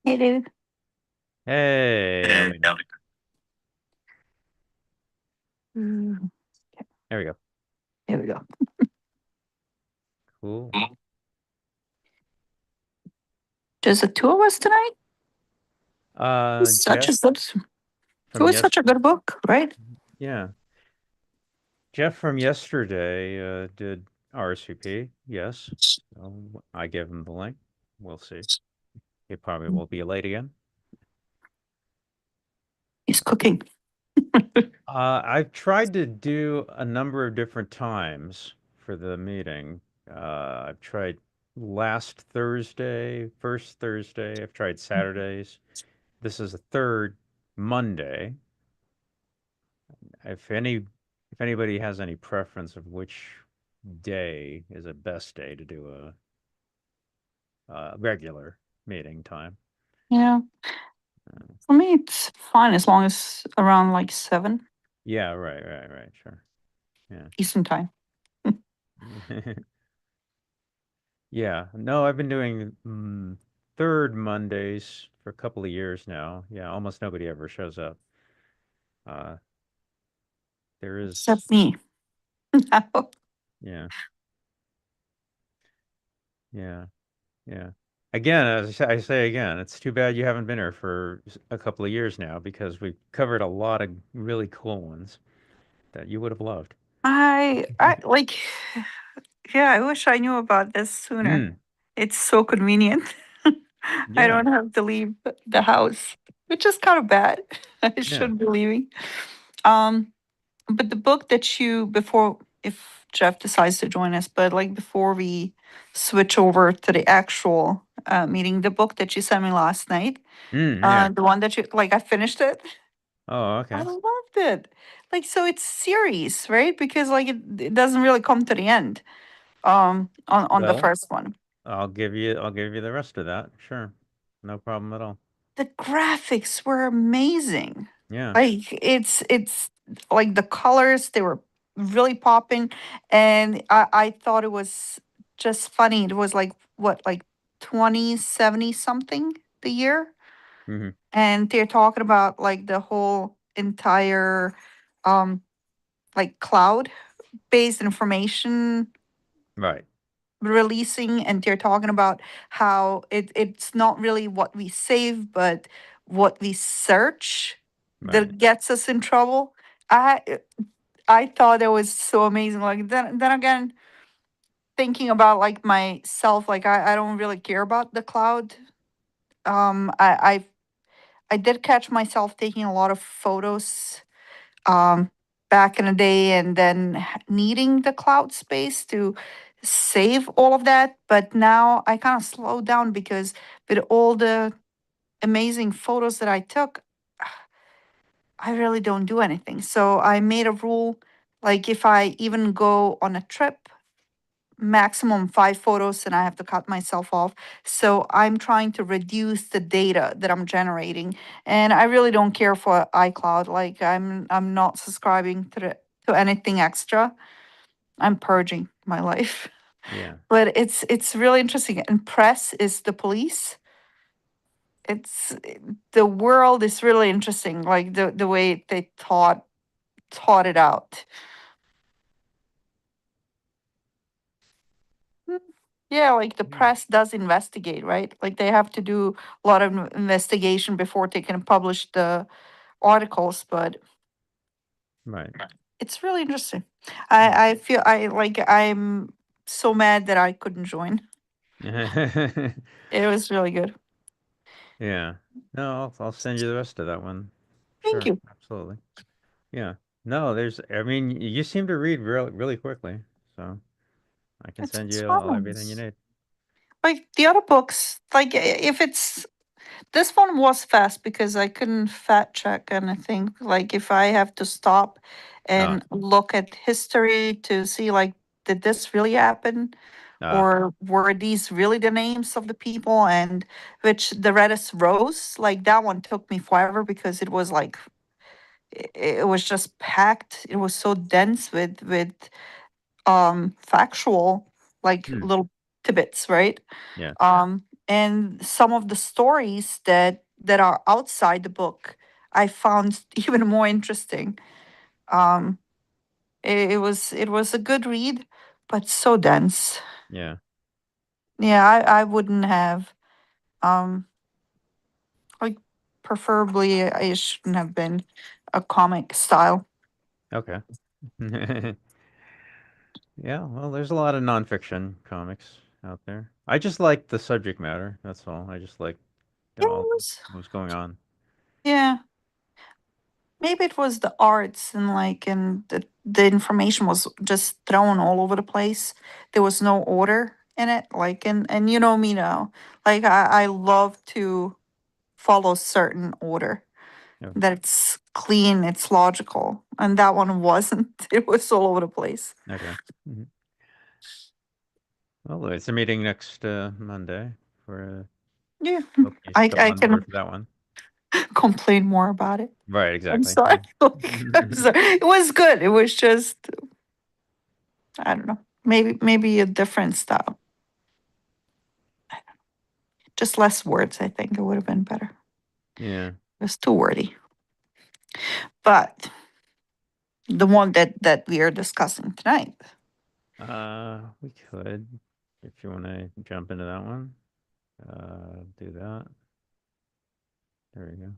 Hey, David. Hey, Alina. Mm, There we go. Here we go. Cool. Just the two of us tonight. It's such a Jeff good. It from was such a good book, right? yeah, Jeff from yesterday did RSVP. Yes. So I gave him the link. We'll see. He probably will be late again. He's cooking. I've tried to do a number of different times for the meeting. I've tried last Thursday, first Thursday. I've tried Saturdays. This is the third Monday. If anybody has any preference of which day is a best day to do a regular meeting time. Yeah, Uh, for me it's fine as long as around like 7 yeah, right, sure. Yeah. Eastern time. Yeah. No, I've been doing third Mondays for a couple of years now. Yeah, almost nobody ever shows up. Uh, there is, Except me. yeah, yeah. Yeah. Again, as I say again, it's too bad you haven't been here for a couple of years now because we've covered a lot of really cool ones that you would have loved. I like. Yeah, I wish I knew about this sooner. Mm, It's so convenient. I yeah, don't have to leave the house, which is kind of bad. I yeah. should be leaving. Um, but the book that you before, if Jeff decides to join us, but like before we switch over to the actual meeting, the book that you sent me last night, Yeah. the one that you like, I finished it. Oh, I okay. loved it. Like, so it's series, right? Because like it doesn't really come to the end. On the Well, first one, I'll give you the rest of that. Sure. No problem at all. the graphics were amazing. Yeah. Like it's like the colors, they were really popping, and I thought it was just funny. It was like what, like 2070 something the year, Hmm. and they're talking about like the whole entire um like cloud based information Right. releasing, and they're talking about how it's not really what we save but what we search Right. that gets us in trouble. I i thought it was so amazing. Like, then again, thinking about like myself, like I don't really care about the cloud. I did catch myself taking a lot of photos um, back in the day, and then needing the cloud space to save all of that. But now I kind of slowed down because with all the amazing photos that I took, I really don't do anything. So I made a rule, like if I even go on a trip, maximum 5 photos and I have to cut myself off. So I'm trying to reduce the data that I'm generating. And I really don't care for iCloud. Like I'm not subscribing to anything extra. I'm purging my life. Yeah. But it's really interesting. And press is the police. It's the world is really interesting, like the way they taught it out. Mm, yeah, like the Mm. press does investigate, right? Like they have to do a lot of investigation before they can publish the articles, but Right. it's really interesting. Yeah. I feel I'm so mad that I couldn't join. It was really good. Yeah. No, I'll send you the rest of that one. Thank Sure. you. Absolutely. Yeah. No, I mean, you seem to read really quickly, so I can send It's you all fun. everything you need. Like the other books, like if it's this one was fast because I couldn't fact check anything. Like if I have to stop Ah, and look at history to see like, did this really happen? ah, Or were these really the names of the people? And which the Redis Rose, like that one took me forever because it was like it was just packed. It was so dense with factual like hmm, little tidbits, right? yeah, and some of the stories that are outside the book I found even more interesting. Um, it was a good read, but so dense. Yeah. Yeah, I wouldn't have. Um, like preferably it shouldn't have been a comic style. Okay. Yeah, well, there's a lot of nonfiction comics out there. I just like the subject matter. That's all. I just like Yeah, all what's going on. yeah. Maybe it was the arts and and the information was just thrown all over the place. There was no order in it. And you know me now. I love to follow certain order. Yeah. That it's clean, it's logical. And that one wasn't. It was all over the place. Okay. Mhm. Well, it's a meeting next Monday for Yeah. hope you're I still I on board can for that one. complain more about it. Right, I'm exactly. sorry. I'm sorry. It was good. It was just I don't know. Maybe a different style. Just less words, I think it would have been better. Yeah. It was too wordy. But the one that we are discussing tonight, We could, if you want to jump into that one, do that. There you go.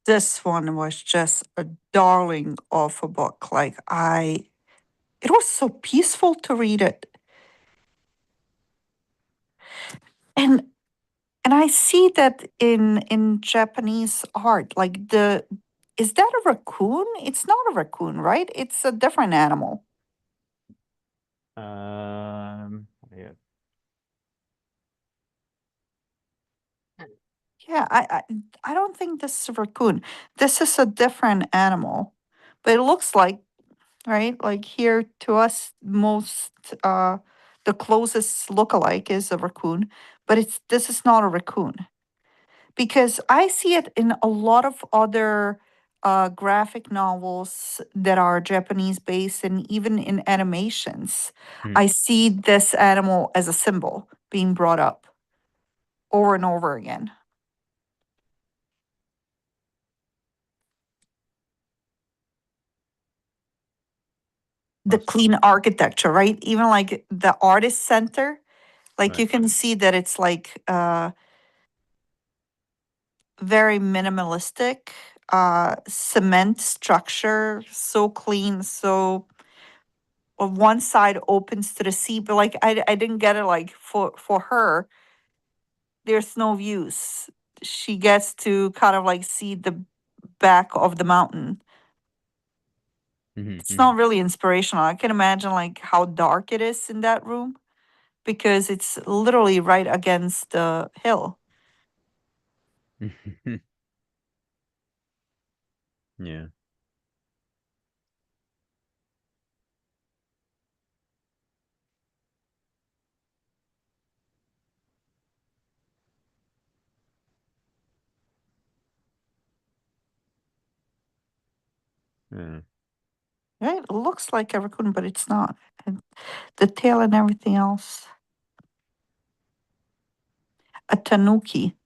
this one was just a darling of a book. It was so peaceful to read it. And and I see that in Japanese art, is that a raccoon? It's not a raccoon, right? It's a different animal. Yeah. Yeah, I don't think this is a raccoon. This is a different animal, but it looks like, right? Like here to us, the closest lookalike is a raccoon, but this is not a raccoon because I see it in a lot of other graphic novels that are Japanese based and even in animations. Hmm. I see this animal as a symbol being brought up over and over again. The Let's clean architecture, right? Even like the artist center, like right. you can see that it's very minimalistic, cement structure, so clean, so one side opens to the sea, but I didn't get it like for her, there's no views. She gets to kind of like see the back of the mountain. Hmm. It's Hmm. not really inspirational. I can imagine like how dark it is in that room because it's literally right against the hill. Yeah. Yeah. Right? It looks like a raccoon, but it's not. And the tail and everything else. A tanuki.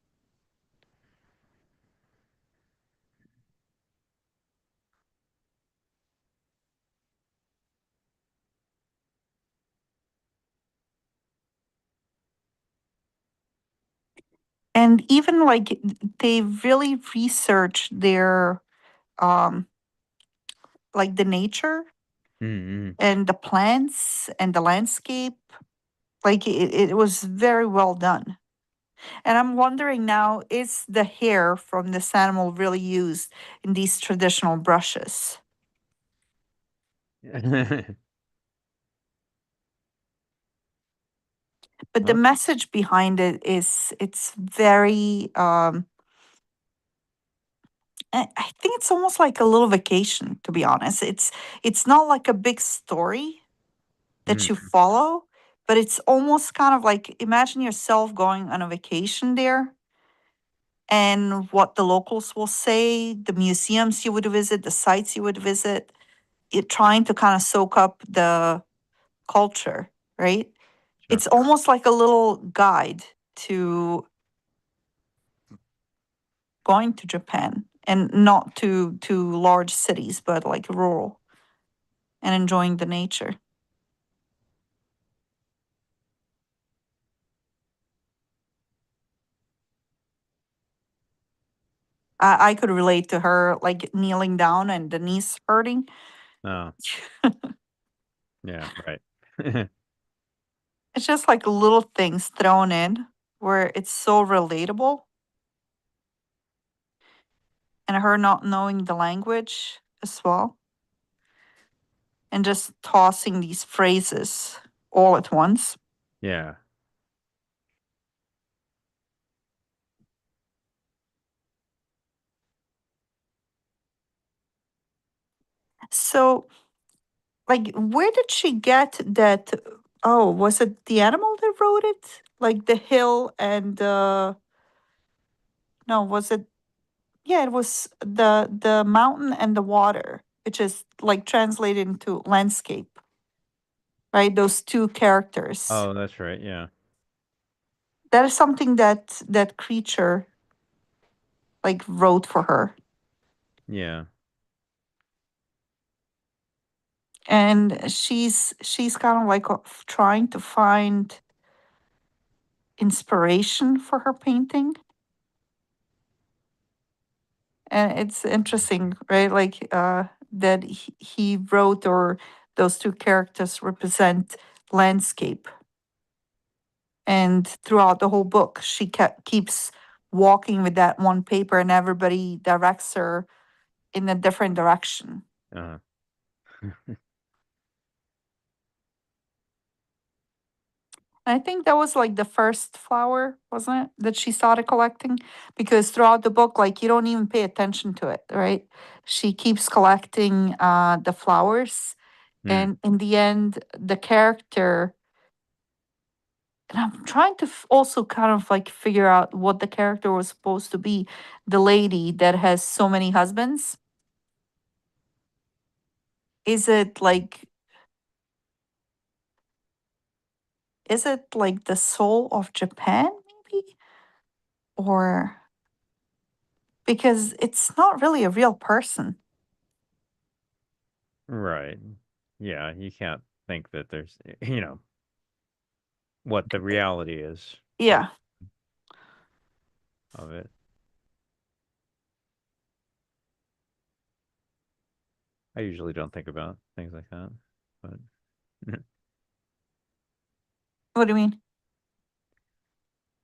And even like they really research their um like the nature Hmm. and the plants and the landscape. Like it was very well done. And I'm wondering now, is the hair from this animal really used in these traditional brushes? Hmm. But the Well, message behind it is it's very I think it's almost like a little vacation, to be honest. It's not like a big story that you mm, follow, but it's almost kind of like imagine yourself going on a vacation there and what the locals will say, the museums you would visit, the sites you would visit, it trying to kind of soak up the culture. right? Sure. It's almost like a little guide to going to Japan, and not to large cities, but like rural, and enjoying the nature. I could relate to her, like kneeling down and the knees hurting. Oh, yeah, right. It's just like little things thrown in where it's so relatable, and her not knowing the language as well, and just tossing these phrases all at once. Yeah. So, like, where did she get that? Oh, was it the animal that wrote it? Like the hill and no, was it? Yeah, it was the mountain and the water, which is like translated into landscape, right? Those two characters. Oh, that's right. Yeah. That is something that that creature like wrote for her. Yeah. And she's kind of like trying to find inspiration for her painting. And it's interesting, right? Like that he wrote, or those two characters represent landscape. And throughout the whole book, she keeps walking with that one paper, and everybody directs her in a different direction. Uh-huh. I think that was like the first flower, wasn't it, that she started collecting? Because throughout the book, like you don't even pay attention to it, right? She keeps collecting the flowers, Mm. and in the end, the character. And I'm trying to also kind of like figure out what the character was supposed to be. The lady that has so many husbands. Is it like is it like the soul of Japan, maybe? Or because it's not really a real person. Right. Yeah, you can't think that there's, what the reality is of Yeah. of it. I usually don't think about things like that, but What do you mean?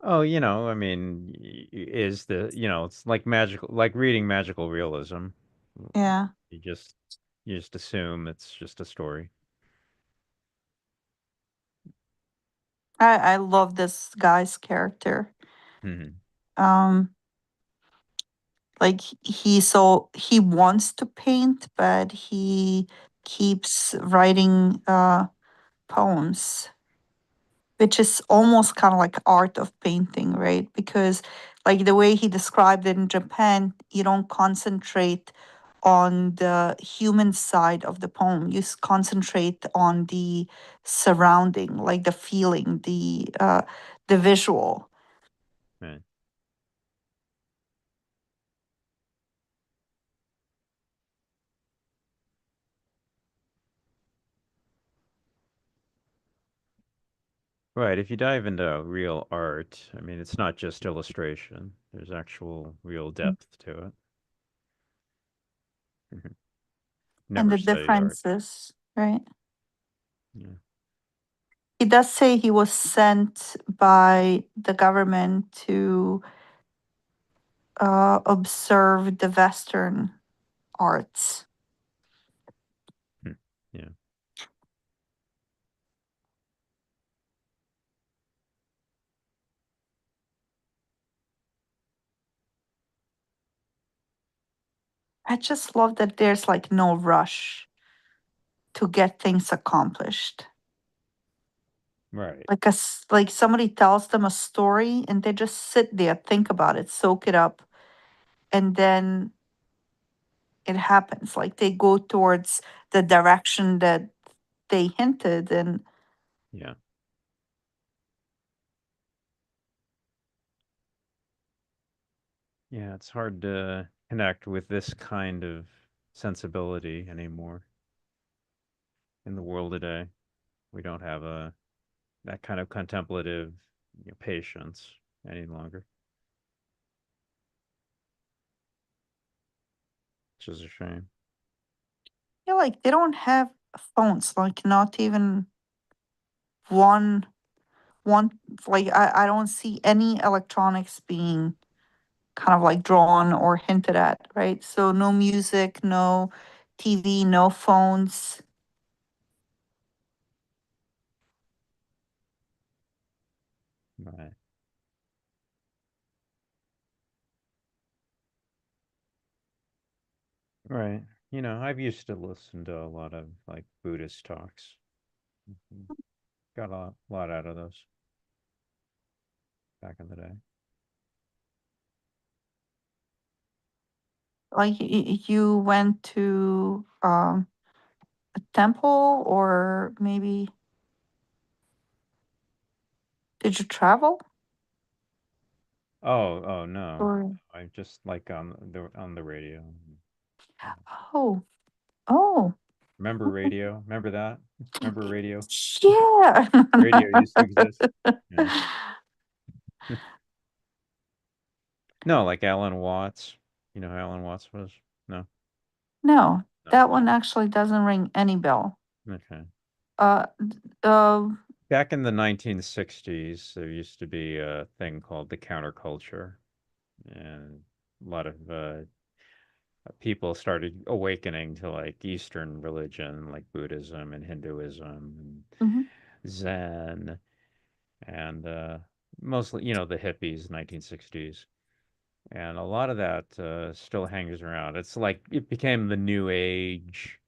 oh, I mean, is it's like magical, like reading magical realism. Yeah. You just you just assume it's just a story. I love this guy's character. Hmm. Um like he wants to paint, but he keeps writing poems, which is almost kind of like art of painting, right? Because like the way he described it in Japan, you don't concentrate on the human side of the poem. You concentrate on the surrounding, like the feeling, the visual. Right. Right. If you dive into real art, I mean, it's not just illustration. There's actual real depth to it. Mhm. And Never the studied art. differences, right? Yeah. He does say he was sent by the government to observe the Western arts. Hmm. Yeah. I just love that there's like no rush to get things accomplished. Right. Like like somebody tells them a story and they just sit there, think about it, soak it up, and then it happens. Like they go towards the direction that they hinted, and Yeah. Yeah, it's hard to connect with this kind of sensibility anymore in the world today. We don't have a that kind of contemplative, patience any longer, which is a shame. Yeah, like they don't have phones, like not even one one like I don't see any electronics being kind of like drawn or hinted at, right? So no music, no TV, no phones. Right. Right. I've used to listen to a lot of like Buddhist talks. Mhm. Got a lot out of those back in the day. Like you went to a temple or maybe did you travel? Oh no. Or I just like on the radio. Yeah. oh, oh, Remember radio? Remember that? Remember radio? yeah. Radio used to exist. Yeah. No, like Alan Watts. You know who Alan Watts was? No, No, no. that one actually doesn't ring any bell. Okay. D- uh, Back in the 1960s, there used to be a thing called the counterculture, and a lot of people started awakening to like Eastern religion, like Buddhism and Hinduism and mhm, Zen, and mostly, the hippies, 1960s. And a lot of that still hangs around. It's like it became the new age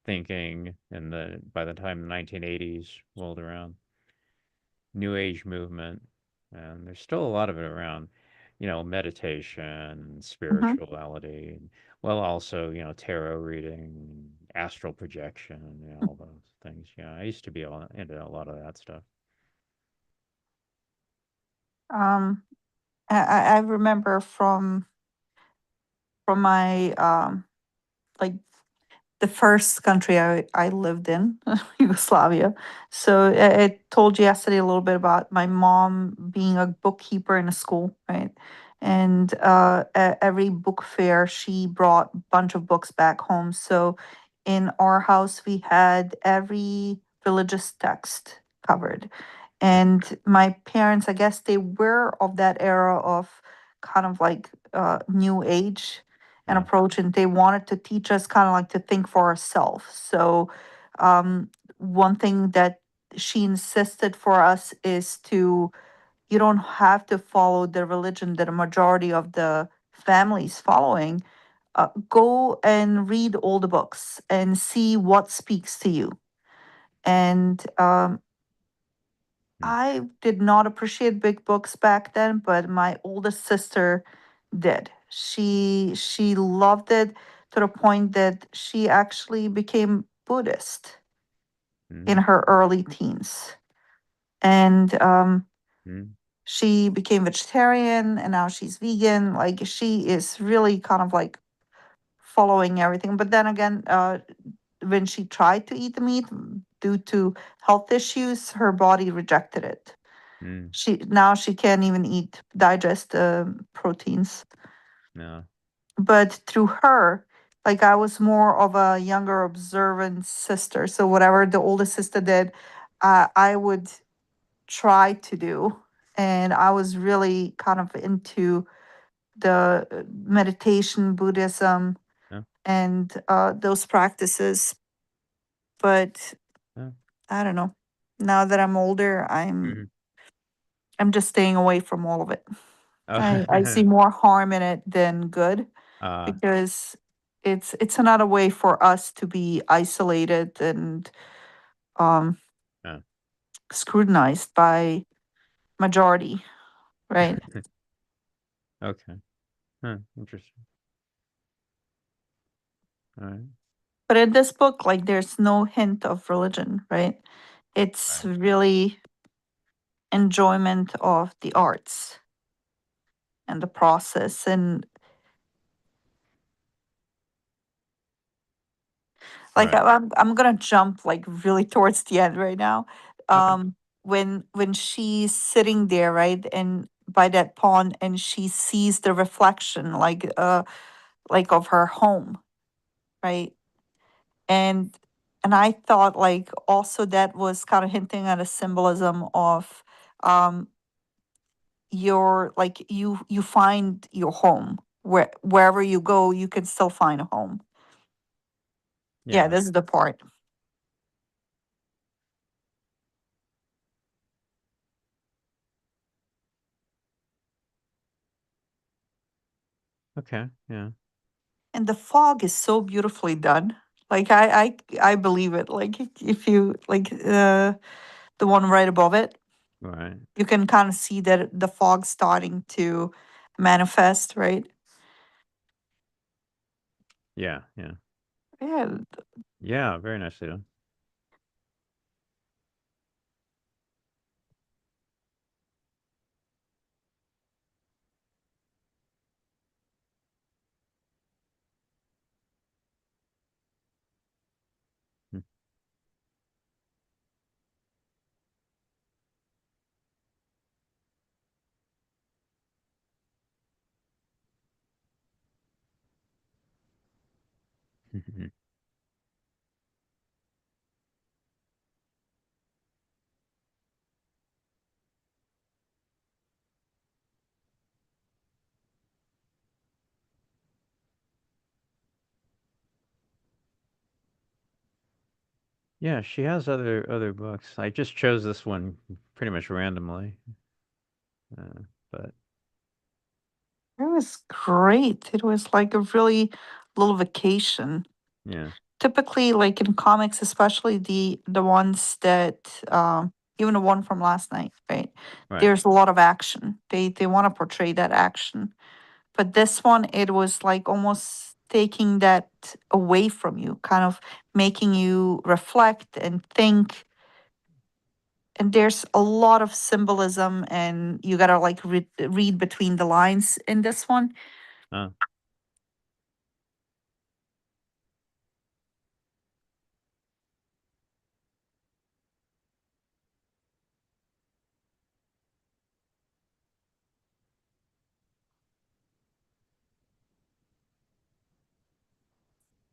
thinking, and by the time the 1980s rolled around, new age movement, and there's still a lot of it around. Meditation and mhm. spirituality, and well, also tarot reading, astral projection, all those things. Yeah, I used to be all into a lot of that stuff. Um, I remember from my like the first country I lived in, Yugoslavia. So I told you yesterday a little bit about my mom being a bookkeeper in a school, right? And every book fair, she brought a bunch of books back home. So in our house, we had every religious text covered. And my parents, I guess they were of that era of kind of like new age and Yeah. approach, and they wanted to teach us kind of like to think for ourselves. So um, one thing that she insisted for us is to you don't have to follow the religion that a majority of the families following. Go and read all the books and see what speaks to you. And Mm, I did not appreciate big books back then, but my oldest sister did. She loved it to the point that she actually became Buddhist in mm, her early teens. And mm, she became vegetarian and now she's vegan. Like she is really kind of like following everything. But then again, when she tried to eat the meat due to health issues, her body rejected it. mm. She can't even eat digest proteins. No. But through her, like I was more of a younger observant sister, so whatever the oldest sister did, I would try to do. And I was really kind of into the meditation, Buddhism, No. and those practices. But No. I don't know, now that I'm older, Mhm. I'm just staying away from all of it. I see Oh, more harm in it than good, uh, because it's another way for us to be isolated and um uh, scrutinized by majority, right? okay. Huh, interesting. All right. But in this book, like there's no hint of religion, right? It's Right. really enjoyment of the arts and the process. And like Right. I'm gonna jump like really towards the end right now. Okay. When she's sitting there, right, and by that pond, and she sees the reflection like of her home, right? And I thought like also that was kind of hinting at a symbolism of um your like you find your home wherever you go, you can still find a home. Yeah, Yeah. this is the part. Okay. Yeah. And the fog is so beautifully done. Like I believe it. Like if you like the one right above it, Right. you can kind of see that the fog starting to manifest, right? Yeah. Yeah. Yeah. Yeah. Very nicely done. Mhm. Yeah, she has other books. I just chose this one pretty much randomly. But It was great. It was like a really little vacation. yeah. Typically, like in comics, especially the ones that even the one from last night, right? Right. There's a lot of action. They want to portray that action. But this one, it was like almost taking that away from you, kind of making you reflect and think. And there's a lot of symbolism, and you gotta like read between the lines in this one. Oh,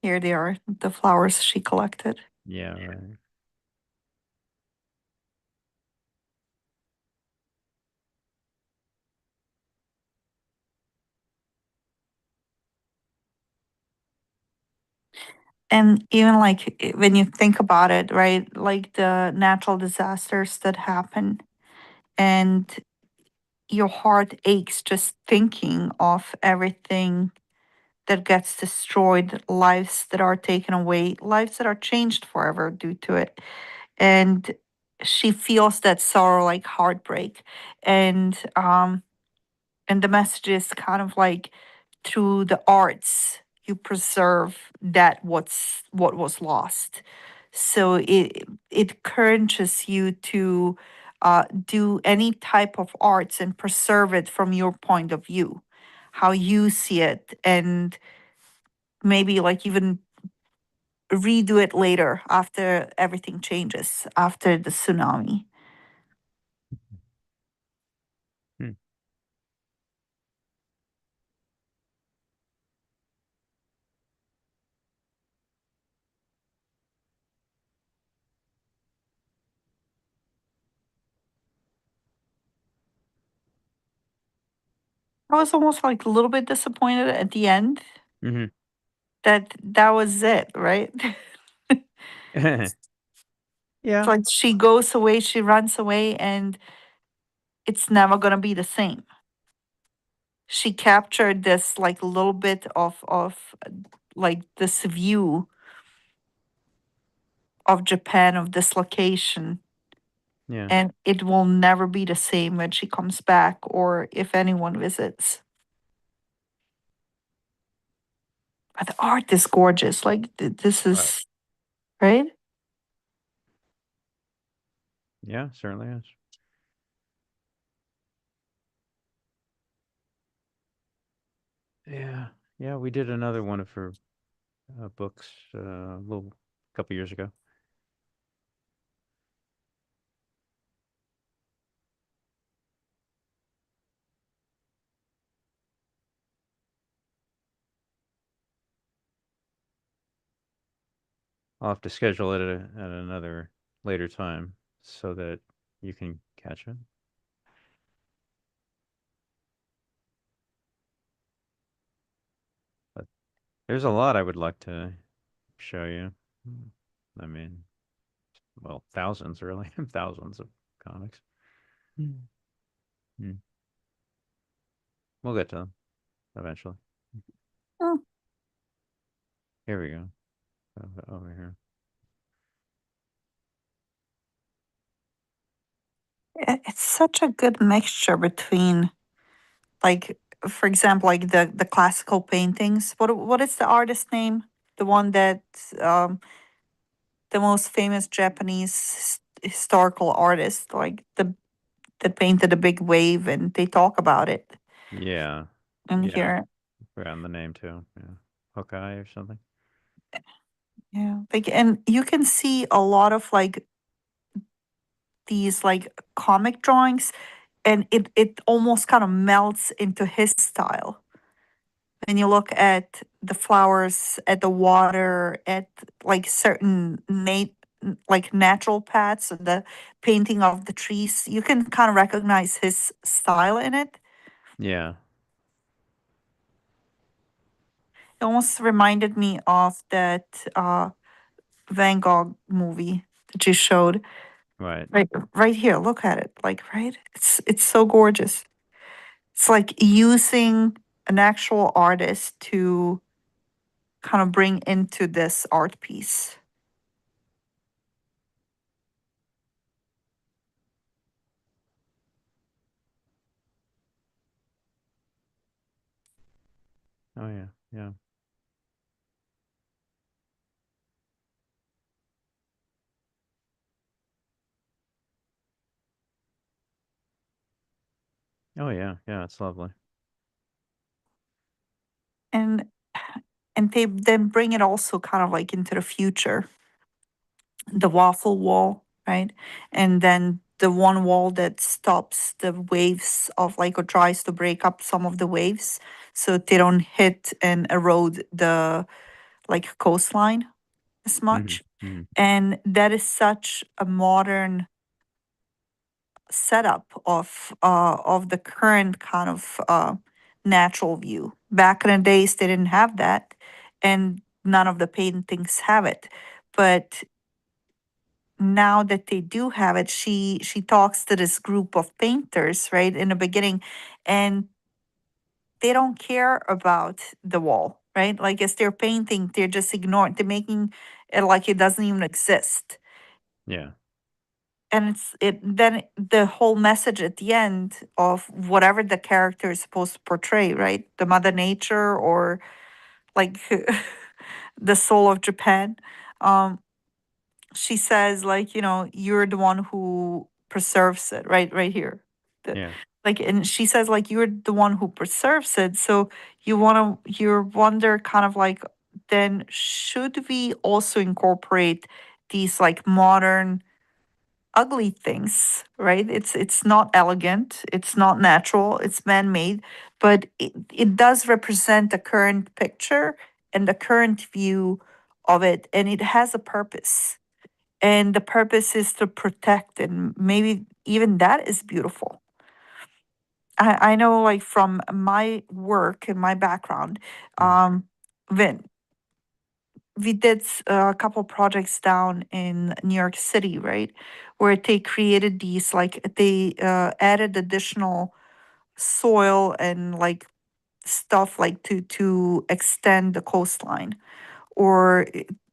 Here they are, the flowers she collected. yeah, right. And even like when you think about it, right? Like the natural disasters that happen, and your heart aches just thinking of everything that gets destroyed, lives that are taken away, lives that are changed forever due to it. And she feels that sorrow like heartbreak. And the message is kind of like through the arts you preserve what was lost. So it encourages you to do any type of arts and preserve it from your point of view, how you see it, and maybe like even redo it later after everything changes after the tsunami. Hmm. I was almost like a little bit disappointed at the end Hmm. that that was it, right? It's Yeah. like she goes away, she runs away, and it's never gonna be the same. She captured this like little bit of like this view of Japan, of this location, Yeah. and it will never be the same when she comes back or if anyone visits. But the art is gorgeous. Like this Right. is right. Yeah, certainly is. Yeah, yeah, we did another one of her books a little couple years ago. I'll have to schedule it at another later time so that you can catch it. But there's a lot I would like to show you. I mean, well, thousands really, thousands of comics. Mm. We'll get to them eventually. Oh, Here we go. Over here. it's such a good mixture between, like, for example, like the classical paintings. What is the artist name? The one that um the most famous Japanese historical artist, like the that painted a big wave, and they talk about it Yeah. in Yeah. here. Forgotten the name too. Yeah. Hawkeye or something. Yeah, like, and you can see a lot of like these like comic drawings, and it almost kind of melts into his style. When you look at the flowers, at the water, at like certain like natural paths, and the painting of the trees, you can kind of recognize his style in it. Yeah. It almost reminded me of that Van Gogh movie that you showed. Right. Right here, look at it. Like, right? It's so gorgeous. It's like using an actual artist to kind of bring into this art piece. Oh yeah. Yeah. Oh yeah. Yeah. It's lovely. And they then bring it also kind of like into the future, the waffle wall, right? And then the one wall that stops the waves of like, or tries to break up some of the waves so they don't hit and erode the like coastline as Hmm. much. Hmm. And that is such a modern setup of the current kind of natural view. Back in the days, they didn't have that, and none of the paintings have it. But now that they do have it, she talks to this group of painters, right, in the beginning, and they don't care about the wall, right? Like as they're painting, they're just ignoring. They're making it like it doesn't even exist. Yeah. And then the whole message at the end of whatever the character is supposed to portray, right? The mother nature, or like the soul of Japan. Um, she says, like, you're the one who preserves it, right here. The, Yeah. like, and she says, like, you're the one who preserves it. So you wonder kind of like, then should we also incorporate these like modern ugly things, right? It's not elegant, it's not natural, it's man-made, but it does represent the current picture and the current view of it, and it has a purpose. And the purpose is to protect, and maybe even that is beautiful. I know, like, from my work and my background, Mm. when we did a couple projects down in New York City, right? Where they created these, like, they added additional soil and like stuff like to extend the coastline, or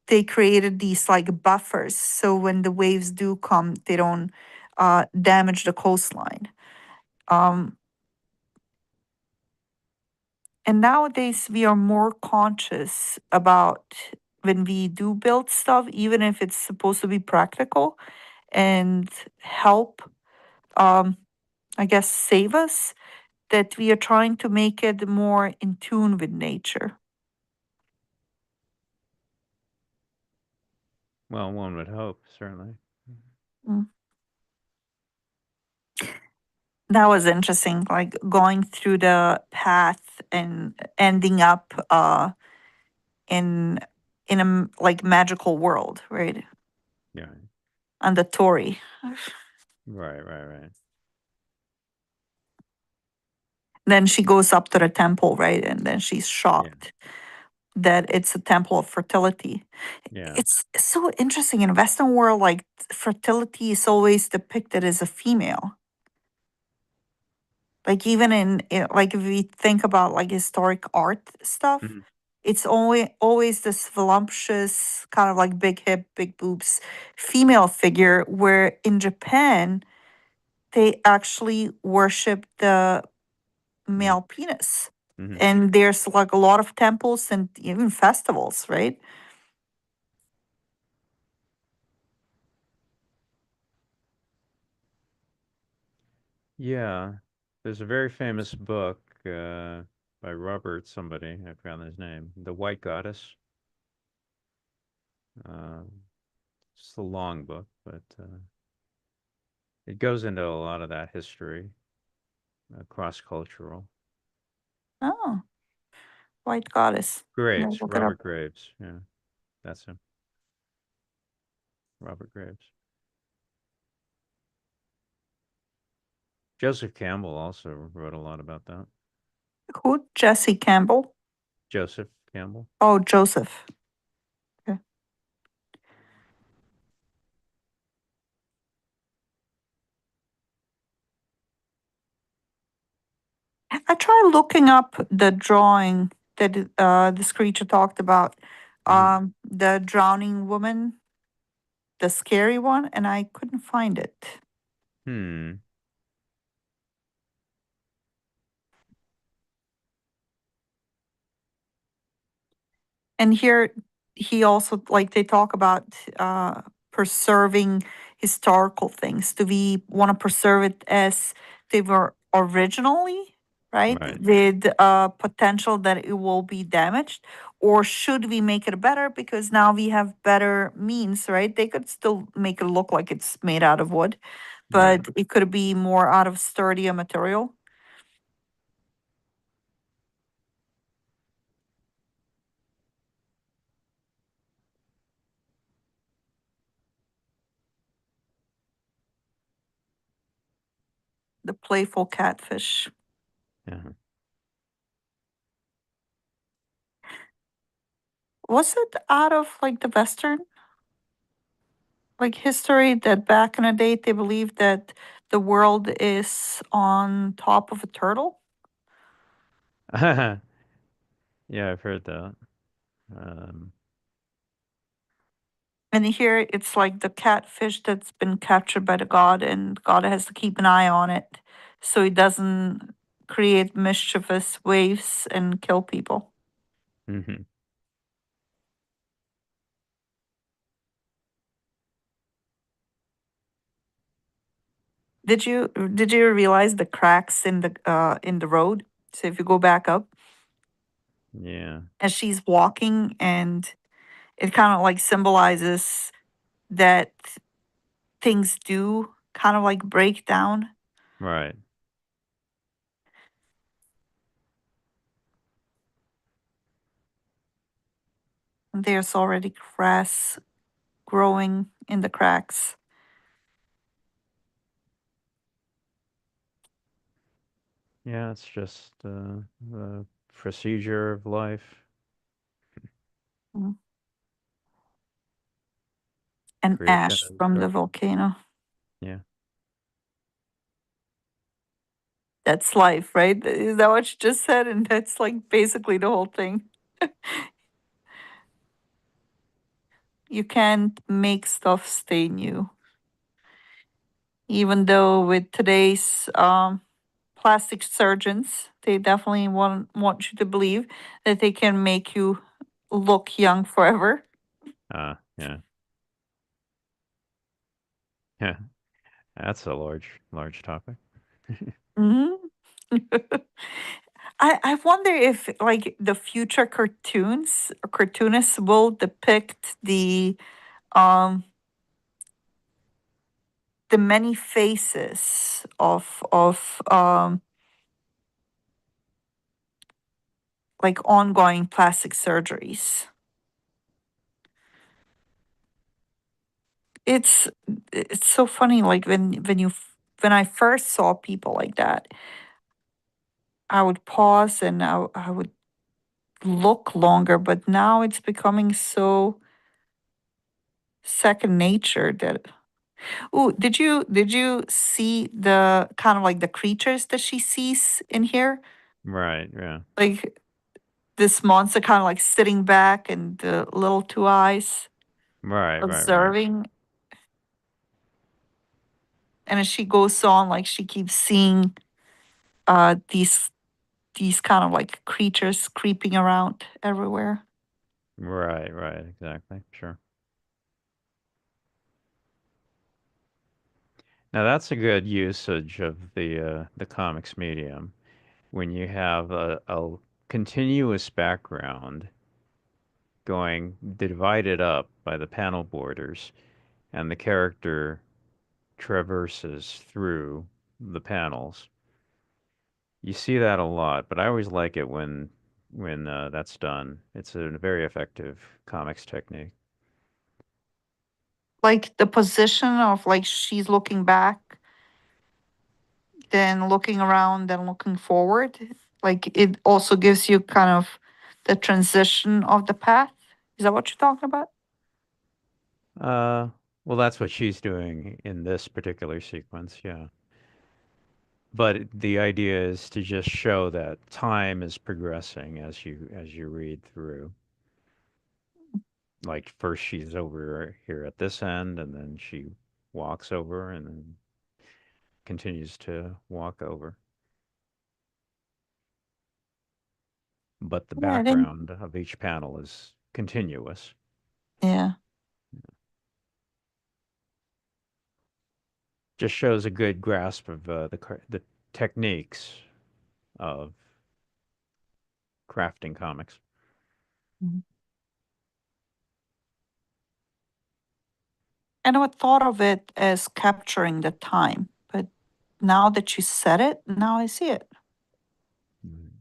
they created these like buffers so when the waves do come, they don't damage the coastline. Um, and nowadays we are more conscious about when we do build stuff, even if it's supposed to be practical and help, um, I guess, save us. that we are trying to make it more in tune with nature. Well, one would hope, certainly. Mm. That was interesting, like going through the path and ending up in like magical world, right? Yeah. On the Tory. Right. Then she goes up to the temple, right? And then she's Yeah. shocked that it's a temple of fertility. Yeah. It's so interesting in Western world, like fertility is always depicted as a female. Like even like if we think about like historic art stuff, Mhm. it's always this voluptuous kind of like big hip, big boobs female figure. Where in Japan they actually worship the Yeah. male penis, Hmm. and there's like a lot of temples and even festivals, right? Yeah. There's a very famous book by Robert somebody, I forgot his name, The White Goddess. Uh, it's a long book, but it goes into a lot of that history, cross-cultural. Oh, white goddess. I'll Graves, look it up. Robert Graves. Yeah, that's him, Robert Graves. Joseph Campbell also wrote a lot about that. Who? Jesse Campbell? Joseph Campbell. Oh, Joseph. Okay. I tried looking up the drawing that this creature talked about, Hmm. the drowning woman, the scary one, and I couldn't find it. Hmm. And here he also like they talk about uh, preserving historical things. Do we want to preserve it as they were originally, right, Right. with potential that it will be damaged, or should we make it better because now we have better means, right? They could still make it look like it's made out of wood, Right. but it could be more out of sturdier material. The playful catfish. Yeah. Was it out of like the Western like history that back in the day they believed that the world is on top of a turtle? Yeah, I've heard that. Um, And here it's like the catfish that's been captured by the god, and God has to keep an eye on it so it doesn't create mischievous waves and kill people. mhm. Did you realize the cracks in the road? So if you go back up Yeah. as she's walking, and it kind of like symbolizes that things do kind of like break down. Right. There's already grass growing in the cracks. Yeah, it's just the procedure of life. Mm. And Creation ash and from the destruction. volcano. Yeah. That's life, right? Is that what you just said? And that's like basically the whole thing. You can't make stuff stay new. Even though with today's plastic surgeons, they definitely want you to believe that they can make you look young forever. Yeah. Yeah. That's a large topic. Hmm. I wonder if like the future cartoonists will depict um the many faces of like ongoing plastic surgeries. It's it's so funny like when I first saw people like that, I would pause and I would look longer, but now it's becoming so second nature that oh, did you see the kind of like the creatures that she sees in here? Right, yeah. Like this monster kind of like sitting back and the little two eyes Right, right, right. observing. And as she goes on, like she keeps seeing these kind of like creatures creeping around everywhere. Right, right, exactly. Sure. Now that's a good usage of the comics medium when you have a continuous background going divided up by the panel borders and the character traverses through the panels. You see that a lot, but I always like it when that's done. It's a very effective comics technique. Like the position of like she's looking back, then looking around, then looking forward. Like it also gives you kind of the transition of the path. Is that what you're talking about? Uh, well, that's what she's doing in this particular sequence, yeah. But the idea is to just show that time is progressing as you read through. Like first she's over here at this end, and then she walks over, and then continues to walk over. But the Yeah, I didn't. background of each panel is continuous. Yeah. Just shows a good grasp of the techniques of crafting comics. Mhm. I never thought of it as capturing the time, but now that you said it, now I see it. Mhm.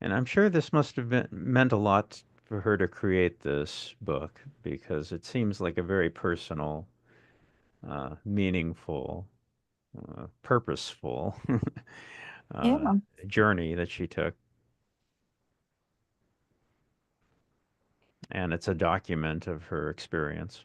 And I'm sure this must have meant a lot for her to create this book because it seems like a very personal, meaningful, purposeful uh, Yeah. journey that she took. And it's a document of her experience.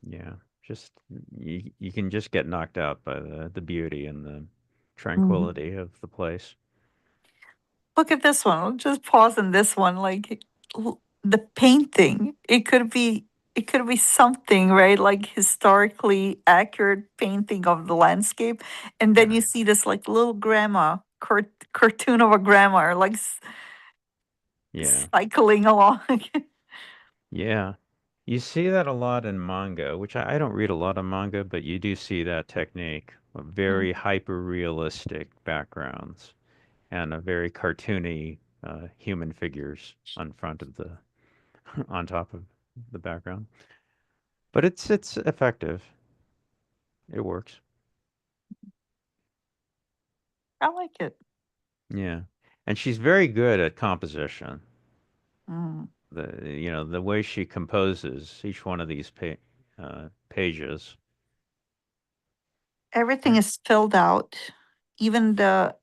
Yeah, just you can just get knocked out by the beauty and the Mhm. tranquility of the place. Look at this one. I'll just pause on this one. Like the painting, it could be something, right? Like historically accurate painting of the landscape, and then you Right. see this like little grandma cartoon of a grandma like Yeah. cycling along. Yeah. You see that a lot in manga, which I don't read a lot of manga, but you do see that technique of Mm. very hyper realistic backgrounds and a very cartoony human figures on front of the on top of the background. But it's effective. It works. I like it. Yeah. And she's very good at composition. Mm. The way she composes each one of these pages. Everything And is filled out. Even the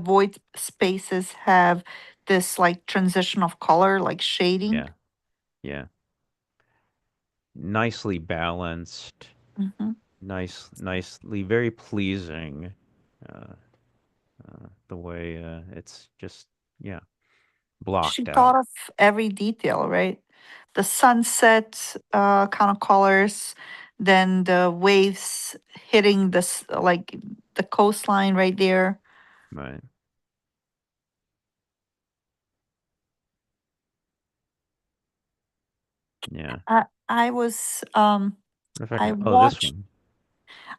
void spaces have this like transition of color, like shading. yeah, yeah. Nicely balanced, Mhm. nicely, very pleasing. Uh, the way it's just, yeah, She blocked thought out. of every detail, right? The sunset kind of colors, then the waves hitting this like the coastline right there. Right. Yeah. I was What if I I can? Oh, this watched one.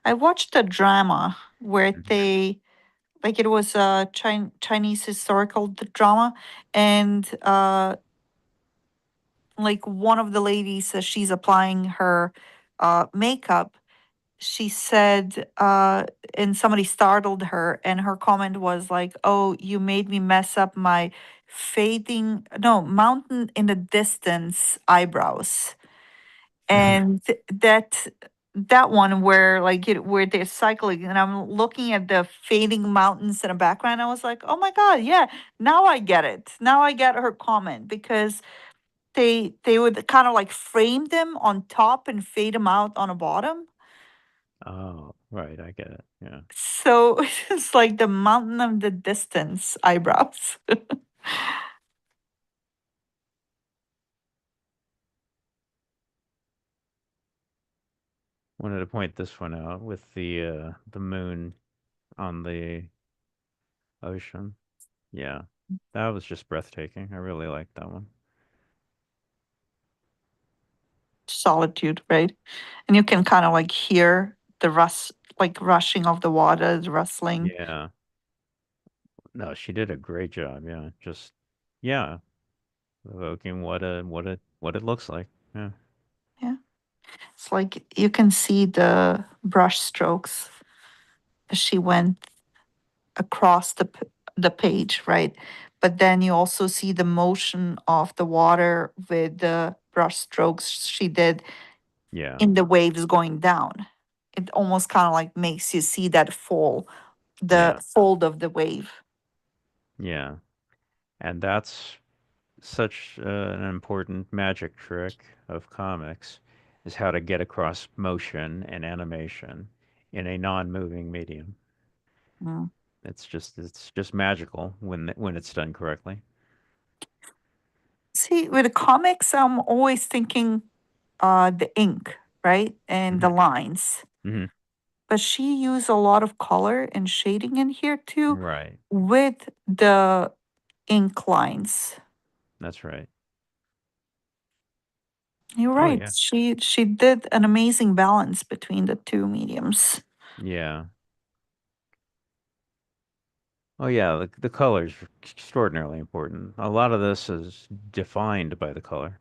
I watched a drama where Mhm. they like it was a Chinese historical drama, and like one of the ladies, as she's applying her makeup, she said, and somebody startled her, and her comment was like, "Oh, you made me mess up my fading, no, mountain in the distance eyebrows." And that one where like where they're cycling, and I'm looking at the fading mountains in the background, I was like, "Oh my God, yeah, now I get it. Now I get her comment because." They would kind of like frame them on top and fade them out on the bottom. Oh, right. I get it. Yeah. So it's like the mountain of the distance eyebrows. Wanted to point this one out with the moon on the ocean. Yeah. That was just breathtaking. I really liked that one. Solitude, right? And you can kind of like hear the like rushing of the water, the rustling. Yeah. No, she did a great job. Yeah. Just yeah, evoking what it looks like. Yeah. Yeah. It's like you can see the brush strokes as she went across the page, right? But then you also see the motion of the water with the brush strokes she did Yeah. in the waves going down. It almost kind of like makes you see that the Yeah. fold of the wave. Yeah. And that's such an important magic trick of comics is how to get across motion and animation in a non-moving medium. Mm. It's just magical when it's done correctly. See, with the comics, I'm always thinking the ink, right? And Hmm. the lines. Hmm. But she used a lot of color and shading in here too Right. with the ink lines. That's right. You're Oh right. yeah. She did an amazing balance between the two mediums. Yeah. Oh yeah, the colors are extraordinarily important. A lot of this is defined by the color.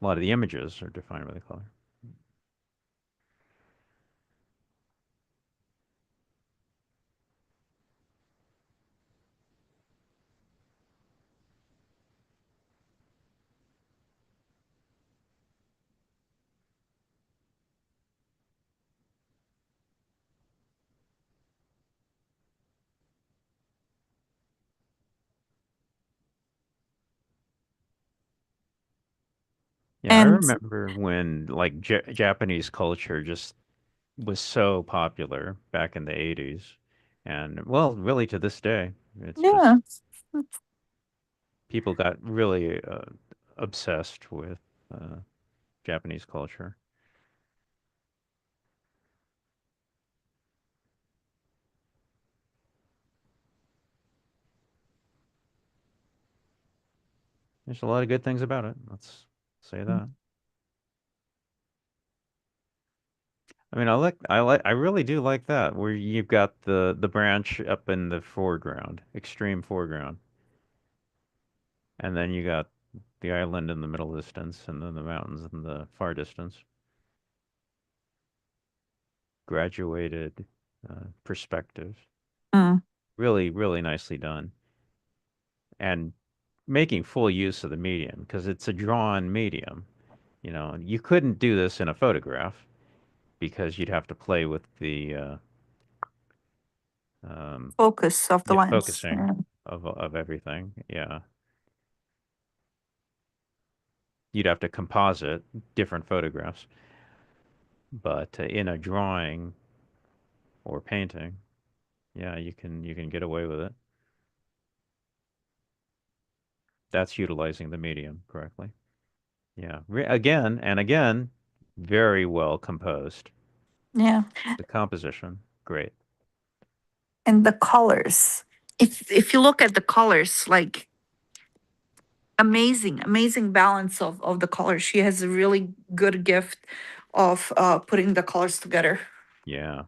A lot of the images are defined by the color. Yeah, I And remember when like Japanese culture just was so popular back in the 80s. And well, really to this day, it's yeah, just people got really obsessed with uh, Japanese culture. There's a lot of good things about it. Let's say that. I mean, I really do like that where you've got the branch up in the foreground, extreme foreground, and then you got the island in the middle distance, and then the mountains in the far distance. Graduated perspective. mm, Really, really nicely done, and making full use of the medium because it's a drawn medium. You know, you couldn't do this in a photograph because you'd have to play with the um, focus of the yeah, lens. focusing Yeah. of everything. Yeah, you'd have to composite different photographs, but in a drawing or painting, yeah, you can get away with it. That's utilizing the medium correctly. Yeah, again and again, very well composed. Yeah. The composition. Great. And the colors. If you look at the colors, like amazing balance of the colors. She has a really good gift of putting the colors together. Yeah,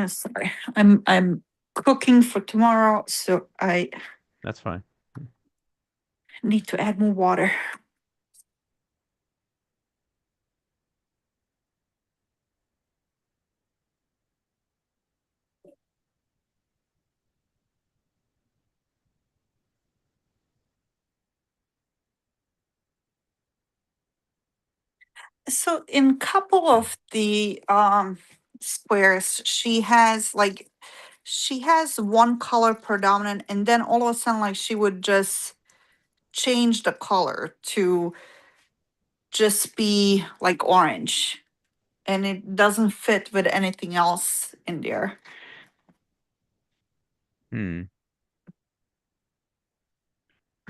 Sorry, I'm cooking for tomorrow, so I that's fine. need to add more water. So in couple of the squares, she has one color predominant, and then all of a sudden like she would just change the color to just be like orange, and it doesn't fit with anything else in there. Hmm.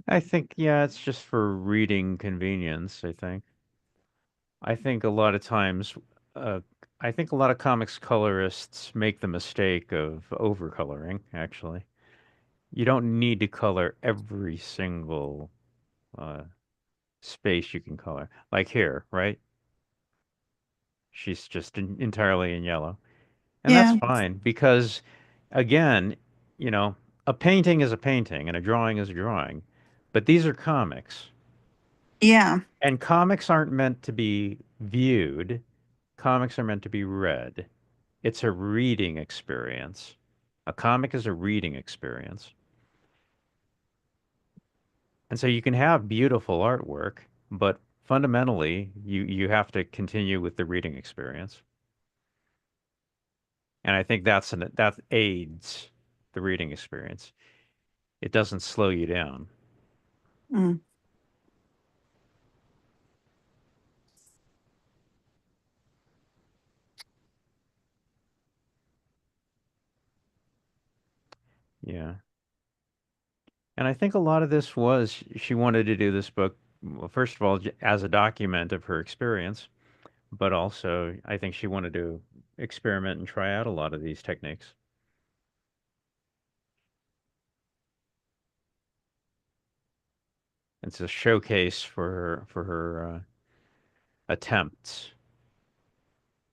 I think, yeah, it's just for reading convenience, I think. I think a lot of times, uh, I think a lot of comics colorists make the mistake of overcoloring, actually. You don't need to color every single uh, space you can color. Like here, right? She's just entirely in yellow. And that's Yeah, fine because, again, you know, a painting is a painting and a drawing is a drawing. But these are comics. yeah, And comics aren't meant to be viewed, comics are meant to be read. It's a reading experience. A comic is a reading experience. And so you can have beautiful artwork, but fundamentally, you have to continue with the reading experience. And I think that aids the reading experience. It doesn't slow you down. mm. Yeah. And I think a lot of this was she wanted to do this book, well, first of all, as a document of her experience, but also I think she wanted to experiment and try out a lot of these techniques. It's a showcase for her attempts.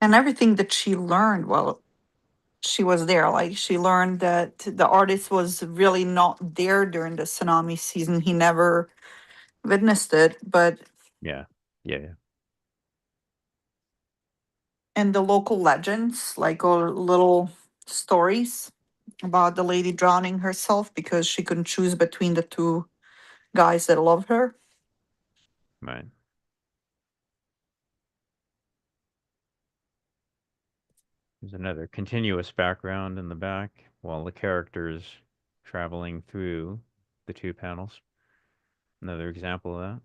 And everything that she learned while she was there, like she learned that the artist was really not there during the tsunami season. He never witnessed it, but Yeah, yeah, yeah. and the local legends, like or little stories about the lady drowning herself because she couldn't choose between the two guys that loved her. Right. There's another continuous background in the back while the characters traveling through the two panels. Another example of that.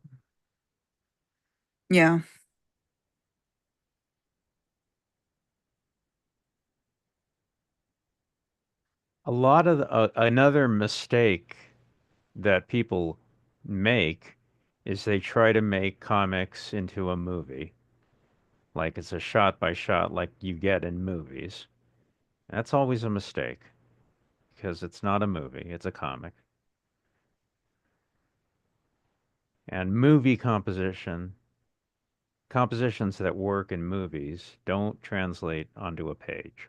Yeah. A lot of another mistake that people make is they try to make comics into a movie. Like it's a shot by shot like you get in movies. That's always a mistake because it's not a movie, it's a comic. And movie compositions that work in movies don't translate onto a page.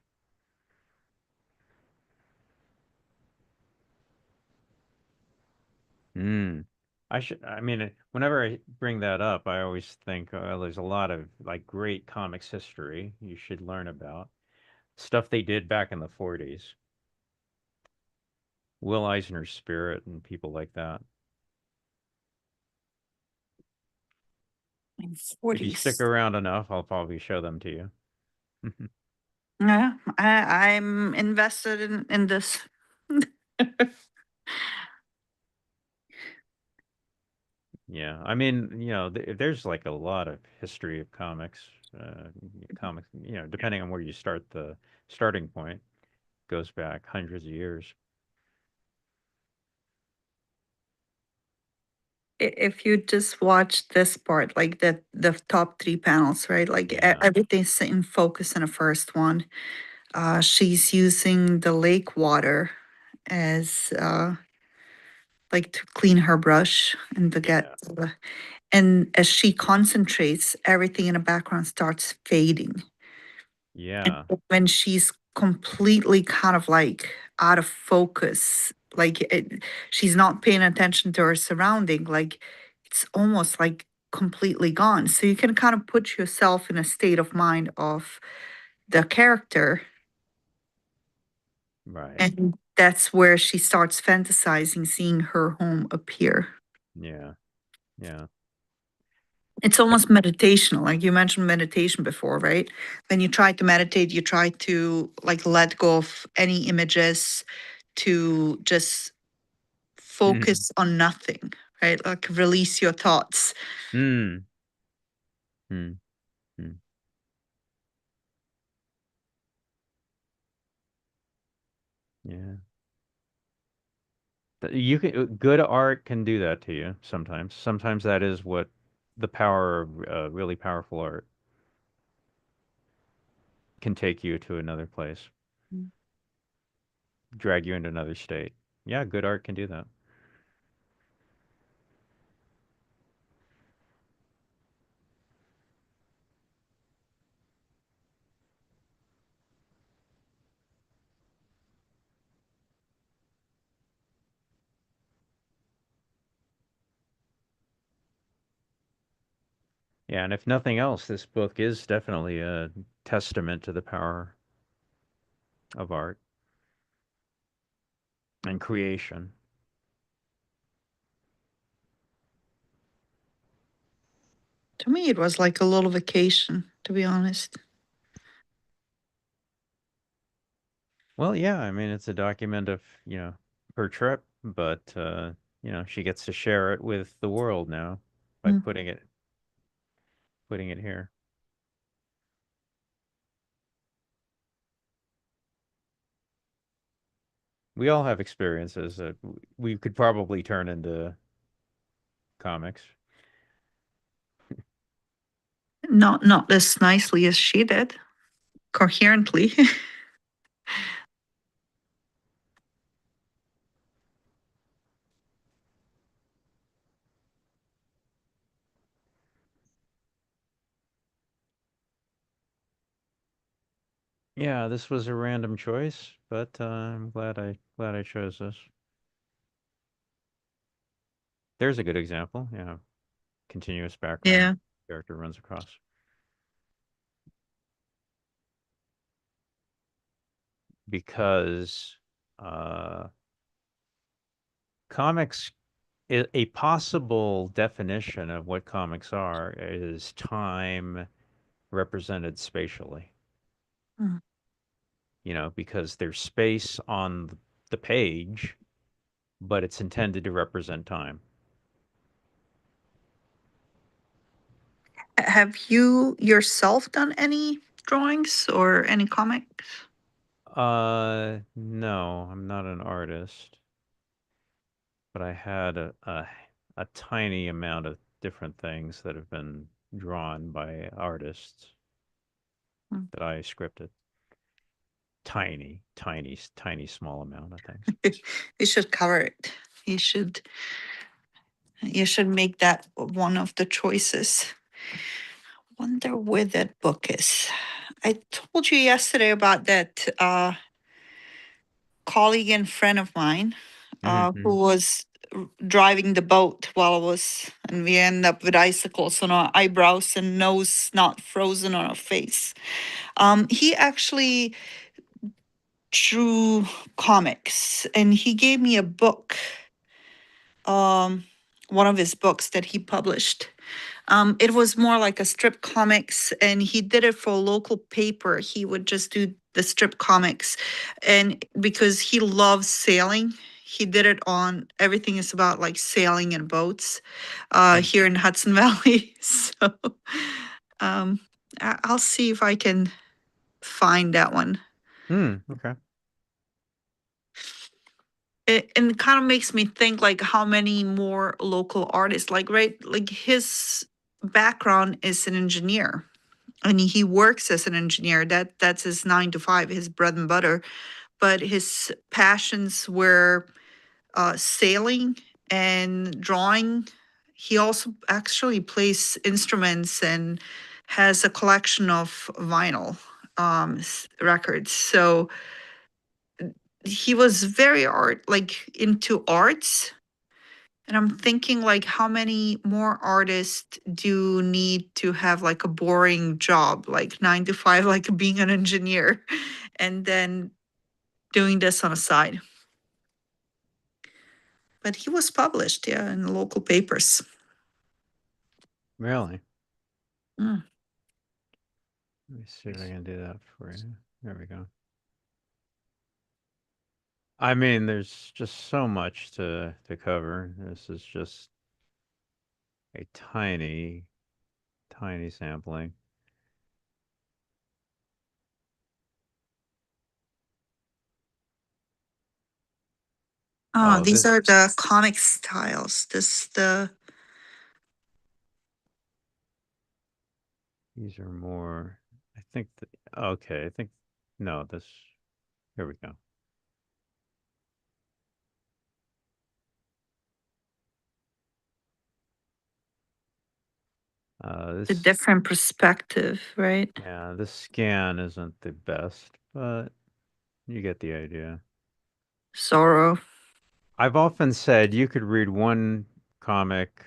Mm. I mean, whenever I bring that up, I always think there's a lot of like great comics history you should learn about. Stuff they did back in the 40s. Will Eisner's Spirit and people like that. In If you stick 40s. around enough, I'll probably show them to you. Yeah, I'm invested in this. Yeah, I mean, there's like a lot of history of comics. Comics, depending on where you start, the starting point goes back hundreds of years. If you just watch this part, like the top three panels, right? Like Yeah. everything's in focus in the first one. She's using the lake water as like to clean her brush and to get Yeah. and as she concentrates, everything in the background starts fading. And Yeah. when she's completely kind of like out of focus, like she's not paying attention to her surrounding, like it's almost like completely gone. So you can kind of put yourself in a state of mind of the character, Right. and that's where she starts fantasizing seeing her home appear. Yeah. Yeah. It's Yeah. almost meditational, like you mentioned meditation before, right? When you try to meditate, you try to like let go of any images, to just Mm. focus on nothing, right? Like release your thoughts. Mm. Mm. Mm. Yeah. You can good art can do that to you sometimes. Sometimes that is what the power of really powerful art can take you to another place, Mm. drag you into another state. Yeah, good art can do that. Yeah, and if nothing else, this book is definitely a testament to the power of art and creation. To me, it was like a little vacation, to be honest. Well, yeah, I mean, it's a document of, her trip, but she gets to share it with the world now by Mm. putting it here. We all have experiences that we could probably turn into comics. Not as nicely as she did, coherently. Yeah, this was a random choice, but I'm glad I chose this. There's a good example. Yeah, continuous background Yeah. character runs across because uh, comics. A possible definition of what comics are is time represented spatially. Mm. Because there's space on the page, but it's intended to represent time. Have you yourself done any drawings or any comics? No, I'm not an artist, but I had a tiny amount of different things that have been drawn by artists Mm. that I scripted. Tiny, tiny, tiny, small amount of things. You should cover it. You should you should make that one of the choices. Wonder where that book is. I told you yesterday about that colleague and friend of mine Hmm. who was driving the boat while I was, and we end up with icicles on our eyebrows and nose not frozen on our face. He actually drew comics, and he gave me a book, um, one of his books that he published. It was more like a strip comics, and he did it for a local paper. He would just do the strip comics, and because he loves sailing, he did it on everything is about like sailing and boats here in Hudson Valley. So um, I'll see if I can find that one. Okay. it kind of makes me think like how many more local artists, like, right, like his background is an engineer and he works as an engineer. That's his 9 to 5, his bread and butter. But his passions were sailing and drawing. He also actually plays instruments and has a collection of vinyl records. So he was very like into arts. And I'm thinking like how many more artists do need to have like a boring job, like 9 to 5, like being an engineer, and then doing this on the side. But he was published, yeah, in local papers. Really? Mm. Let me see if I can do that for you. There we go. I mean, there's just so much to cover. This is just a tiny, tiny sampling. Oh, Oh, these are the comic styles. these are more. I think. Okay, I think. No, this. Here we go. The This. different perspective, right? Yeah, this scan isn't the best, but you get the idea. Sorrow. I've often said you could read one comic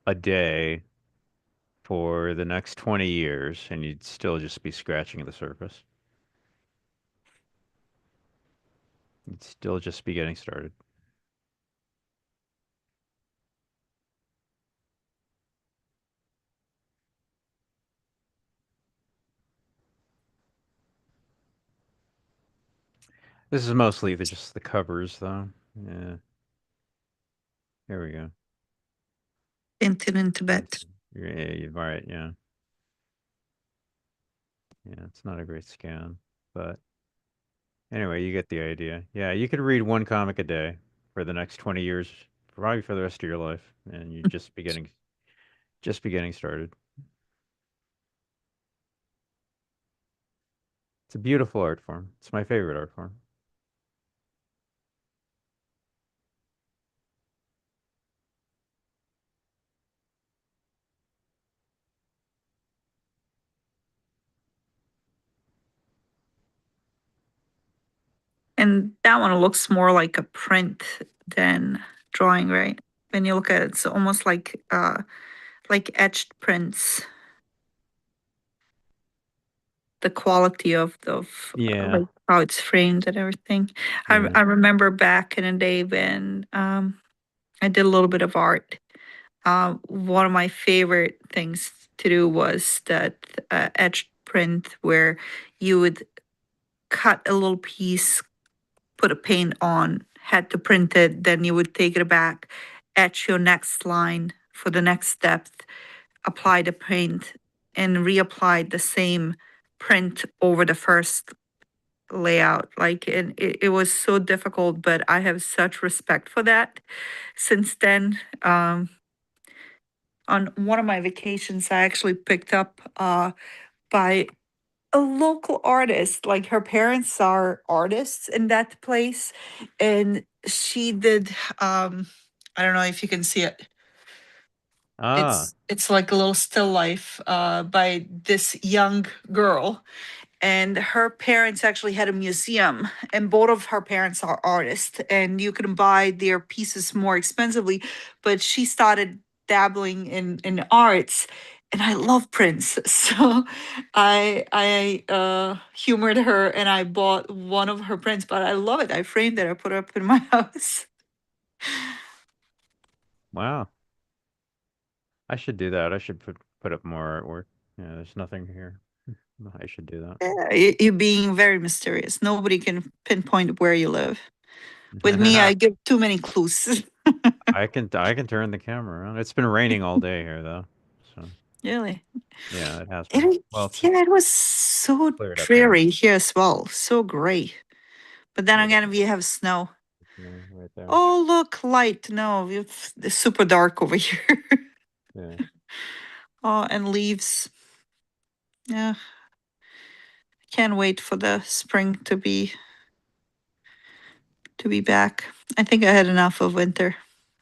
a day for the next 20 years and you'd still just be scratching the surface. You'd still just be getting started. This is mostly just the covers, though. Yeah, here we go. Tintin in That's, Tibet. yeah, you're right. Yeah, yeah. It's not a great scan, but anyway, you get the idea. Yeah, you could read one comic a day for the next 20 years, probably for the rest of your life, and you'd just be getting started. It's a beautiful art form. It's my favorite art form. And that one looks more like a print than drawing, right? When you look at it, it's almost like etched prints. The quality of Yeah, like how it's framed and everything. yeah. I remember back in the day when I did a little bit of art. One of my favorite things to do was that etched print where you would cut a little piece, put a paint on, had to print it, then you would take it back, etch your next line for the next depth, apply the paint, and reapply the same print over the first layout. Like, and it was so difficult, but I have such respect for that. Since then, on one of my vacations, I actually picked up by a local artist. Like her parents are artists in that place, and she did. I don't know if you can see it. Ah, It's like a little still life by this young girl, and her parents actually had a museum, and both of her parents are artists, and you can buy their pieces more expensively, but she started dabbling in arts, and I love prints. So I humored her and I bought one of her prints, but I love it. I framed it, I put it up in my house. wow. I should do that. I should put up more artwork. Yeah, there's nothing here. I should do that. Yeah, you're being very mysterious. Nobody can pinpoint where you live. With me, I give too many clues. I can turn the camera on. It's been raining all day here though. So Really. yeah, it has been. It, Well, it's yeah, it was so cleared up now. dreary here as well, so gray. But then Yeah. again, we have snow. Yeah, right there. Oh, look, light. No, it's super dark over here. Yeah. Oh, and leaves. Yeah, can't wait for the spring to be back. I think I had enough of winter.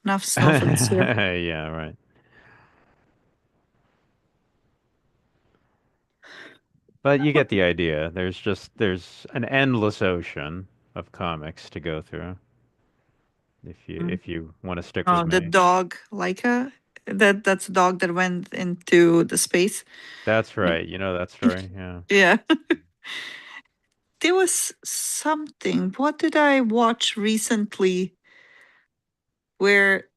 Enough snow for this year. Yeah, right. But you get the idea. There's an endless ocean of comics to go through Mm. if you want to stick with Oh, the me. dog, Laika. That's a dog that went into the space. That's Like, right. You know that story. Yeah. yeah. There was something. What did I watch recently where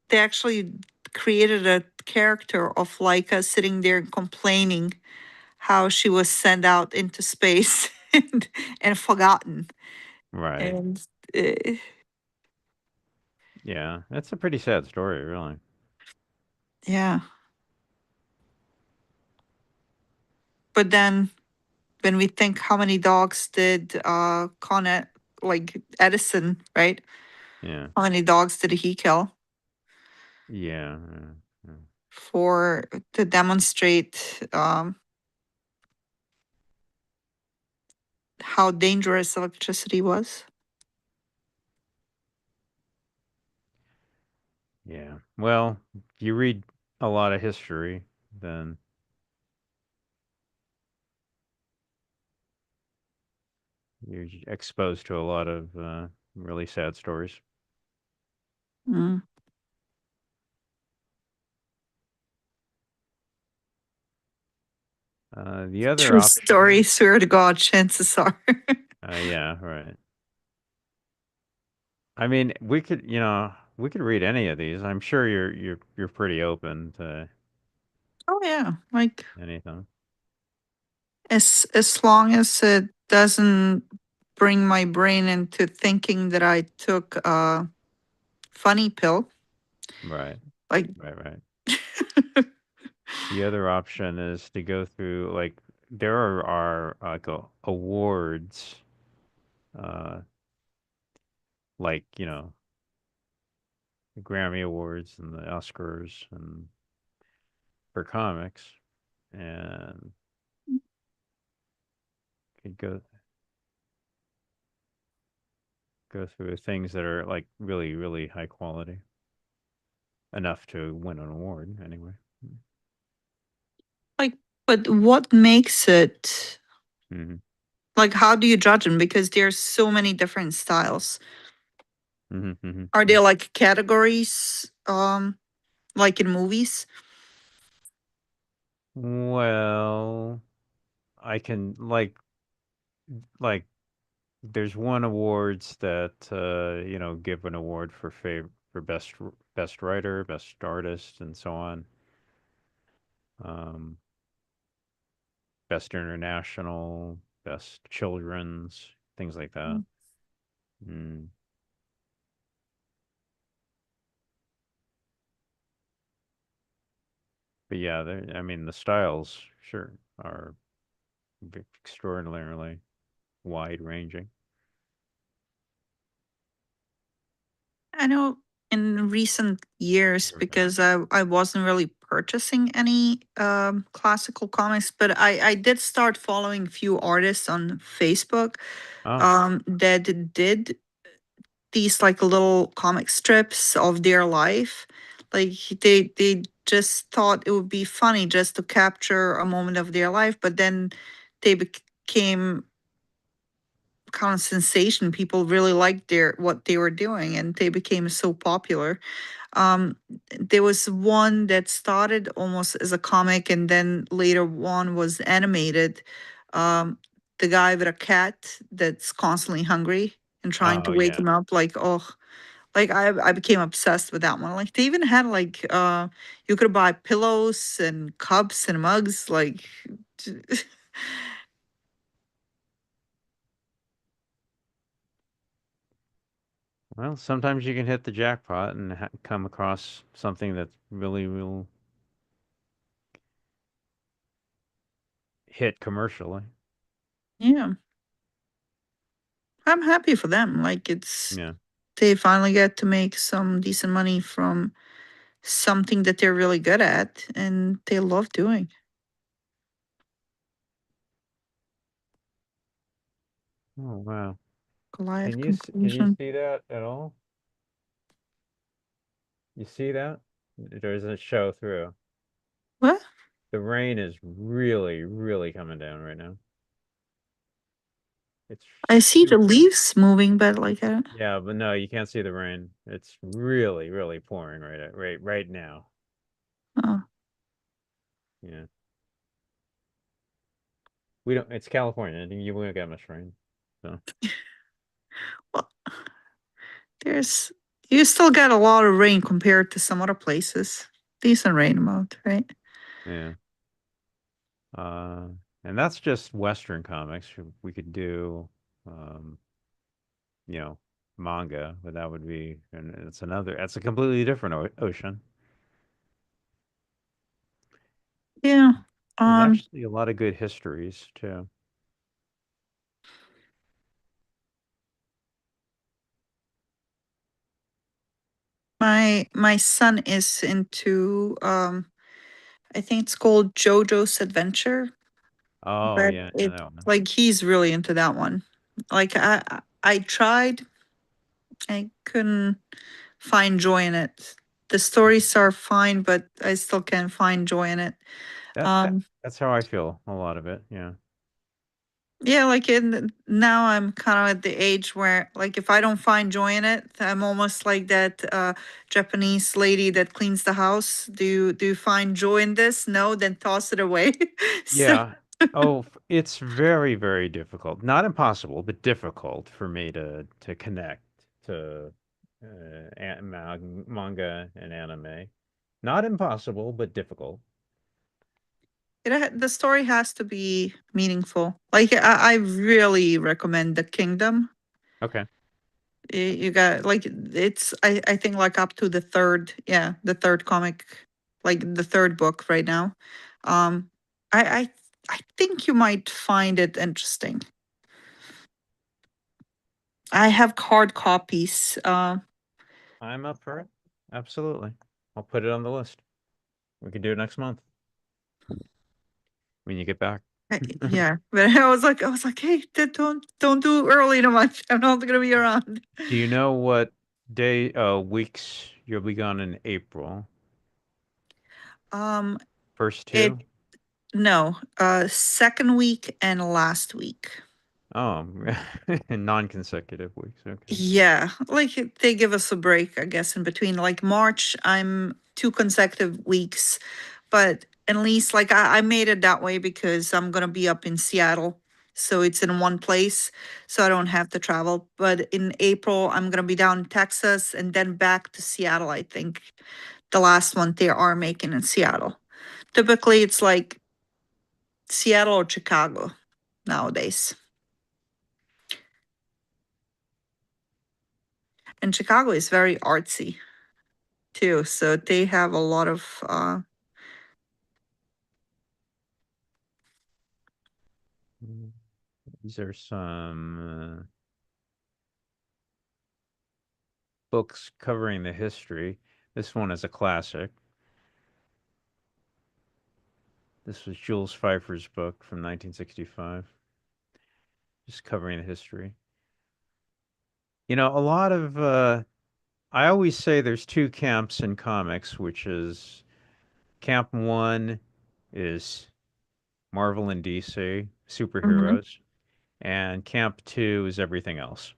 they actually created a character of Laika sitting there and complaining how she was sent out into space and forgotten. Right. And uh, Yeah. That's a pretty sad story, really. yeah, but then when we think how many dogs did like Edison, right? Yeah. How many dogs did he kill Yeah. Yeah. for to demonstrate how dangerous electricity was? Yeah. Well, if you read a lot of history, then you're exposed to a lot of really sad stories. Mm. The other True story. option, Swear to God, chances are. yeah, right. I mean, we could read any of these. I'm sure you're pretty open to Oh yeah, like anything. as long as it doesn't bring my brain into thinking that I took a funny pill, Right, like right. The other option is to go through like there are like awards, uh, like the Grammy Awards and the Oscars and for comics, and could go through things that are like really high quality enough to win an award anyway. like, but what makes it Hmm. like? How do you judge them? Because there's so many different styles. Are Yeah. there like categories, like in movies? Well, I can like there's one awards that give an award for for best writer, best artist, and so on. Um, best international, best children's, things like that. Mm. Mm. But yeah, I mean the styles sure are extraordinarily wide ranging. I know in recent years because I wasn't really purchasing any classical comics, but I did start following few artists on Facebook Oh, that did these like little comic strips of their life. Like they just thought it would be funny just to capture a moment of their life, but then they became kind of sensation. People really liked their what they were doing, and they became so popular. Um, there was one that started almost as a comic, and then later one was animated. Um, the guy with a cat that's constantly hungry and trying to oh wake yeah. him up. Like, oh, like I became obsessed with that one. Like they even had like you could buy pillows and cups and mugs. Like Well, sometimes you can hit the jackpot and come across something that really will hit commercially. yeah, I'm happy for them. Like it's Yeah. they finally get to make some decent money from something that they're really good at and they love doing. Oh, wow. Goliath Can you conclusion. see that at all? You see that? It doesn't show through. What? The rain is really, really coming down right now. It's I see the super. leaves moving, but like I don't. Yeah, but no, you can't see the rain. It's really, really pouring right now. Oh, Yeah. We don't, it's California. You won't get much rain. So, well, there's you still get a lot of rain compared to some other places. Decent rain amount, right? yeah. Uh, and that's just Western comics. We could do, um, you know, manga, but that would be, and that's a completely different ocean. Yeah. There's Um, actually a lot of good histories too. my son is into I think it's called JoJo's Adventure, Oh but yeah, yeah, it that one. like he's really into that one. Like I tried, I couldn't find joy in it. The stories are fine, but I still can't find joy in it. Um, That's how I feel a lot of it. Yeah. yeah, like now I'm kind of at the age where like if I don't find joy in it, I'm almost like that Japanese lady that cleans the house. Do you find joy in this? No, then toss it away. So Yeah. Oh, it's very, very difficult. Not impossible, but difficult for me to connect to manga and anime. Not impossible, but difficult. the story has to be meaningful. Like I really recommend The Kingdom. Okay. You got like it's I think like up to the third, yeah, the third comic, like the third book right now. Um, I think you might find it interesting. I have hard copies. I'm up for it. Absolutely. I'll put it on the list. We can do it next month when you get back. Yeah, but I was like, hey, don't do early too much. I'm not gonna be around. Do you know what weeks you'll be gone in April? Um, First it two? no, second week and last week. Oh, non-consecutive weeks. Okay. Yeah, like they give us a break, I guess, in between. Like March, I'm 2 consecutive weeks, but at least like I made it that way because I'm gonna be up in Seattle. So it's in one place, so I don't have to travel. But in April, I'm gonna be down in Texas and then back to Seattle, I think. The last one they are making in Seattle. Typically, it's like Seattle or Chicago nowadays. And Chicago is very artsy too. So they have a lot of Mm, these are some books covering the history. This one is a classic. This was Jules Pfeiffer's book from 1965, just covering the history. You know, a lot of I always say there's two camps in comics, which is camp one is Marvel and DC mhm, superheroes, and camp two is everything else.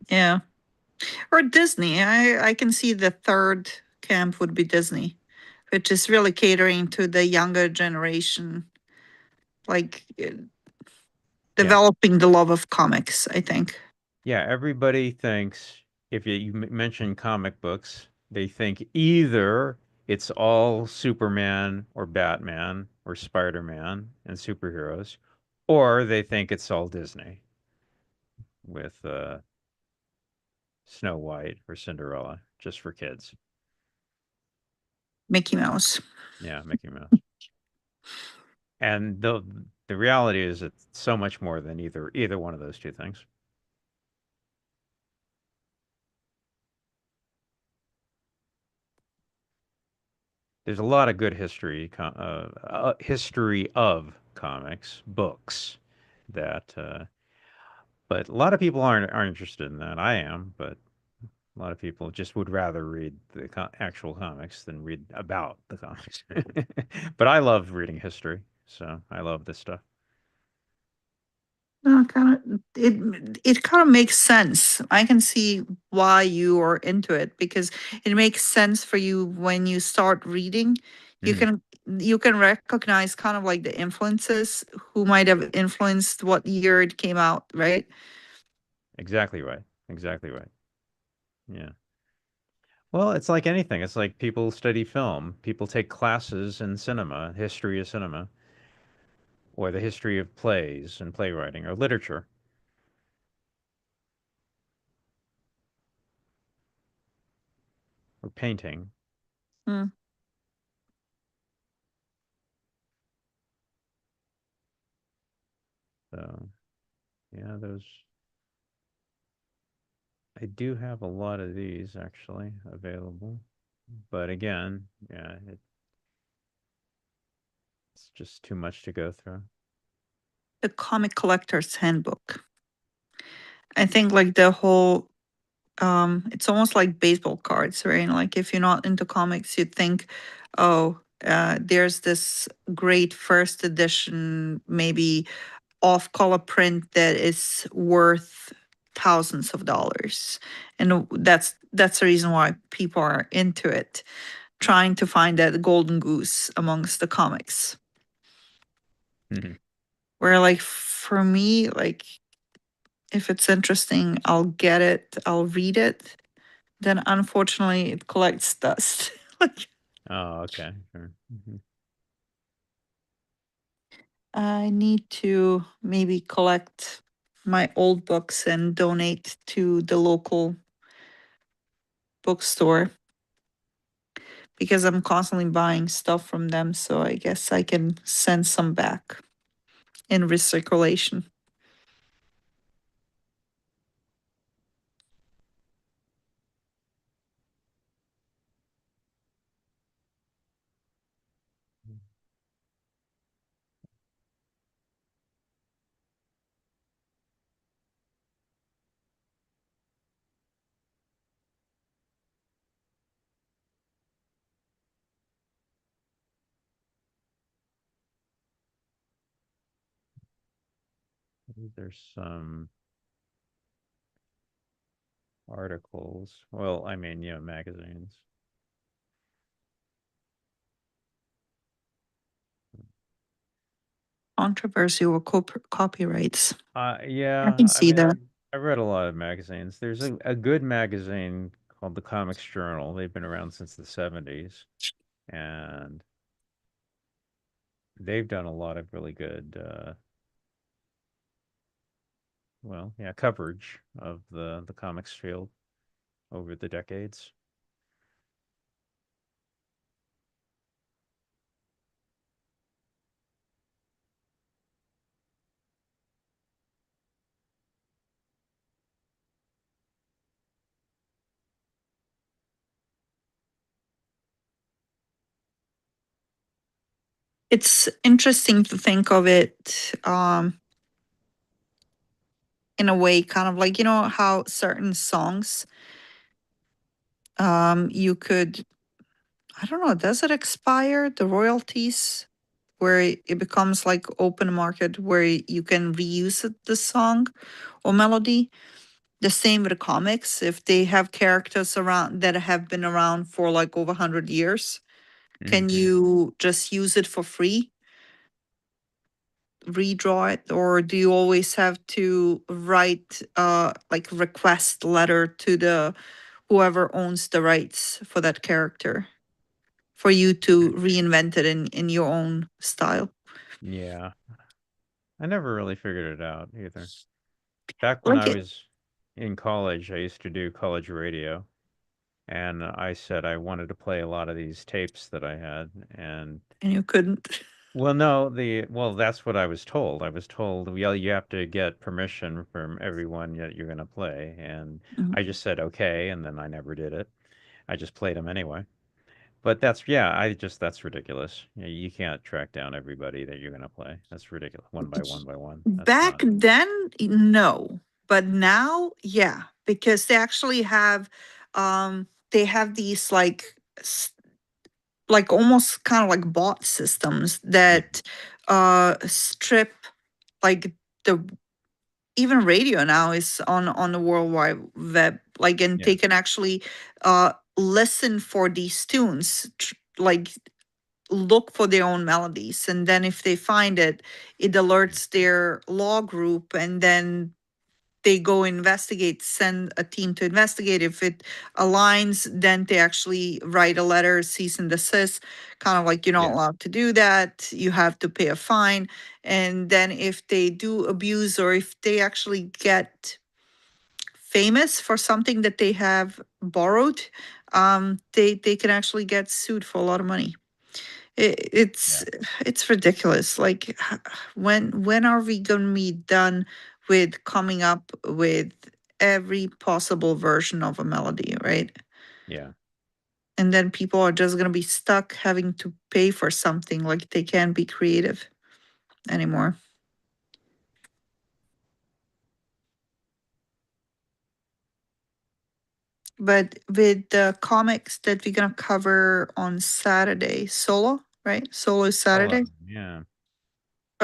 yeah. Or Disney. I can see the third camp would be Disney, which is really catering to the younger generation, like Yeah. developing the love of comics, I think. Yeah, everybody thinks if you mention comic books, they think either it's all Superman or Batman or Spider-Man and superheroes, or they think it's all Disney with Snow White or Cinderella just for kids. Mickey Mouse. Yeah, Mickey Mouse. And the reality is it's so much more than either one of those two things. there's a lot of good history of comics books that, but a lot of people aren't interested in that. I am, but a lot of people just would rather read the actual comics than read about the comics. But I love reading history, so I love this stuff. Kind of it kind of makes sense. I can see why you are into it because it makes sense for you when you start reading. You Mhm. can you can recognize kind of like the influences who might have influenced what year it came out, right? Exactly right. Exactly right. Yeah. Well, it's like anything. It's like people study film. People take classes in cinema, history of cinema, or the history of plays and playwriting or literature or painting. Mm. So, yeah, those I do have a lot of these actually available. But again, yeah, it's just too much to go through. The Comic Collector's Handbook. I think like the whole it's almost like baseball cards, right? Like if you're not into comics, you'd think, oh, there's this great first edition, maybe off color print that is worth thousands of dollars. And that's the reason why people are into it, trying to find that golden goose amongst the comics. Mhm. Where like for me, like if it's interesting, I'll get it, I'll read it. Then unfortunately it collects dust. Like Oh, okay. Sure. Mhm. I need to maybe collect my old books and donate to the local bookstore because I'm constantly buying stuff from them. So I guess I can send some back in recirculation. There's some articles. Well, I mean, magazines. Controversy over copyrights. I can Yeah, I see mean, that. I read a lot of magazines. There's a good magazine called the Comics Journal. They've been around since the 70s, and they've done a lot of really good, well, yeah, coverage of the comics field over the decades. It's interesting to think of it in a way, kind of like, how certain songs you could, I don't know, does it expire the royalties where it becomes like open market where you can reuse the song or melody? The same with the comics. If they have characters around that have been around for like over 100 years, Hmm. can you just use it for free, redraw it, or do you always have to write like request letter to the whoever owns the rights for that character for you to reinvent it in your own style? Yeah, I never really figured it out either. Back when Like I it, was in college, I used to do college radio, and I said I wanted to play a lot of these tapes that I had, and and you couldn't. well, no, that's what I was told. I was told, well, you have to get permission from everyone that you're going to play, and Mhm. I just said okay, and then I never did it. I just played them anyway. But that's ridiculous. You can't track down everybody that you're gonna play. That's ridiculous. One by one by one. That's Back not. then, no, but now, yeah, because they actually have, they have these like almost kind of like bot systems Yeah, that strip like the even radio now is on the World Wide Web, like, and yeah, they can actually listen for these tunes, like look for their own melodies, and then if they find it, it yeah, alerts their law group, and then they go investigate, send a team to investigate. If it aligns, then they actually write a letter, cease and desist, kind of like you're not yeah, allowed to do that. You have to pay a fine. And then if they do abuse, or if they actually get famous for something that they have borrowed, they can actually get sued for a lot of money. It, yeah. it's it's ridiculous. Like, when are we gonna be done with coming up with every possible version of a melody, right? Yeah. And then people are just gonna be stuck having to pay for something, like they can't be creative anymore. But with the comics that we're gonna cover on Saturday, solo, right? Solo is Hello. Saturday. Yeah.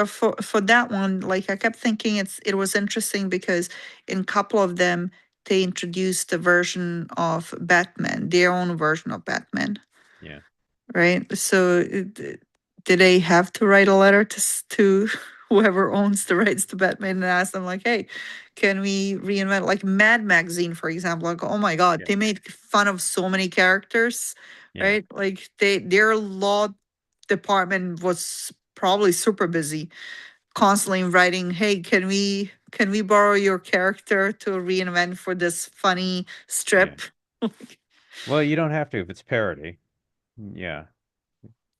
For that one, like I kept thinking it was interesting because in a couple of them they introduced a version of Batman, their own version of Batman, Yeah. right? So did they have to write a letter to whoever owns the rights to Batman and ask them like, hey, can we reinvent, like Mad Magazine, for example? Like, oh my God, Yeah. they made fun of so many characters, Yeah. right? Like their law department was probably super busy, constantly writing, hey, can we borrow your character to reinvent for this funny Yeah. strip? Well, you don't have to if it's parody. Yeah.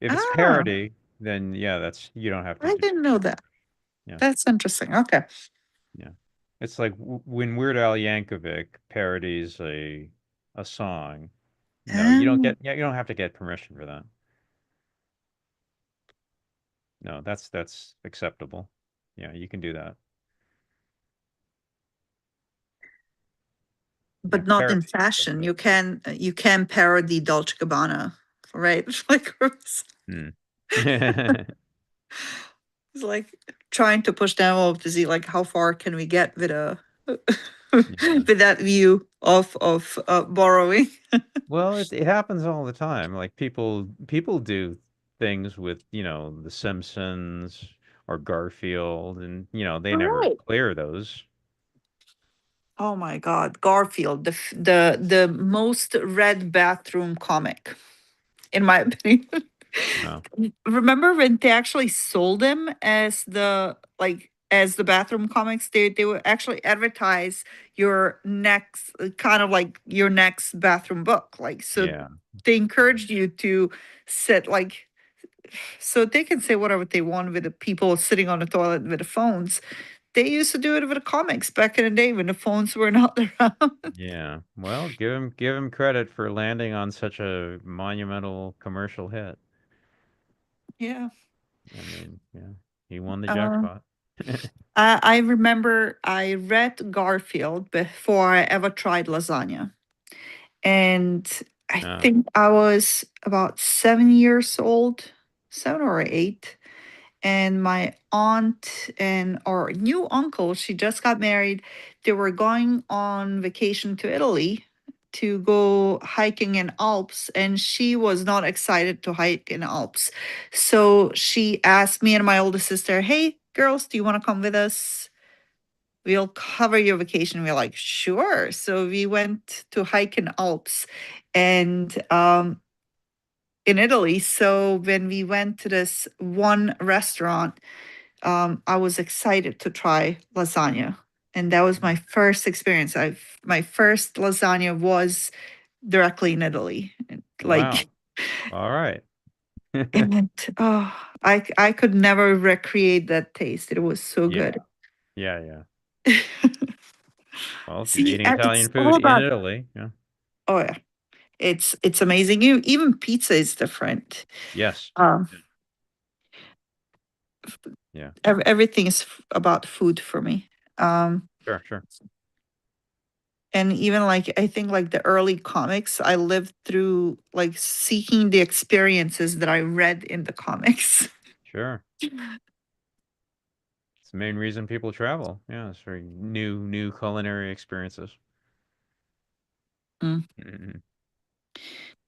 If it's Ah, parody, then yeah, that's you don't have to I do. didn't know that. Yeah. That's interesting. Okay. Yeah. It's like when Weird Al Yankovic parodies a song. No, you don't Um, get. Yeah, you don't have to get permission for that. No, that's acceptable. Yeah, you can do that. Yeah, but not in parody. fashion. You can parody Dolce Gabbana, right? Like Hmm. it's like trying to push the envelope to see like how far can we get with a Yeah. with that view of borrowing. Well, it happens all the time. Like people do things with, The Simpsons or Garfield, and they never Right. clear those. Oh my God, Garfield, the most read bathroom comic, in my opinion. Oh, Remember when they actually sold him as the bathroom comics? They would actually advertise your next, kind of like your next bathroom book. Like, so yeah. they encouraged you to sit like, so they can say whatever they want with the people sitting on the toilet with the phones. They used to do it with the comics back in the day when the phones were not around. Yeah. Well, give him credit for landing on such a monumental commercial hit. Yeah. I mean, yeah, he won the Uh, jackpot. I remember I read Garfield before I ever tried lasagna. And I Oh, think I was about 7 years old, 7 or 8. And my aunt and our new uncle, she just got married. They were going on vacation to Italy to go hiking in Alps, and she was not excited to hike in Alps. So she asked me and my older sister, "Hey, girls, do you want to come with us? We'll cover your vacation." We're like, sure. So we went to hike in Alps and in Italy. So when we went to this one restaurant, I was excited to try lasagna. And that was my first experience. My first lasagna was directly in Italy. Like, wow. All right. and oh, I could never recreate that taste. It was so Yeah. good. Yeah, yeah. Well, if you're See, eating it's Italian all food in about, Italy, yeah. oh yeah. It's amazing. Even pizza is different. Yes. Um, Yeah. everything is about food for me. Um, Sure. Sure. and even like I think like the early comics, I lived through like seeking the experiences that I read in the comics. Sure. It's the main reason people travel. Yeah, it's for new culinary experiences. Mm, Mhm.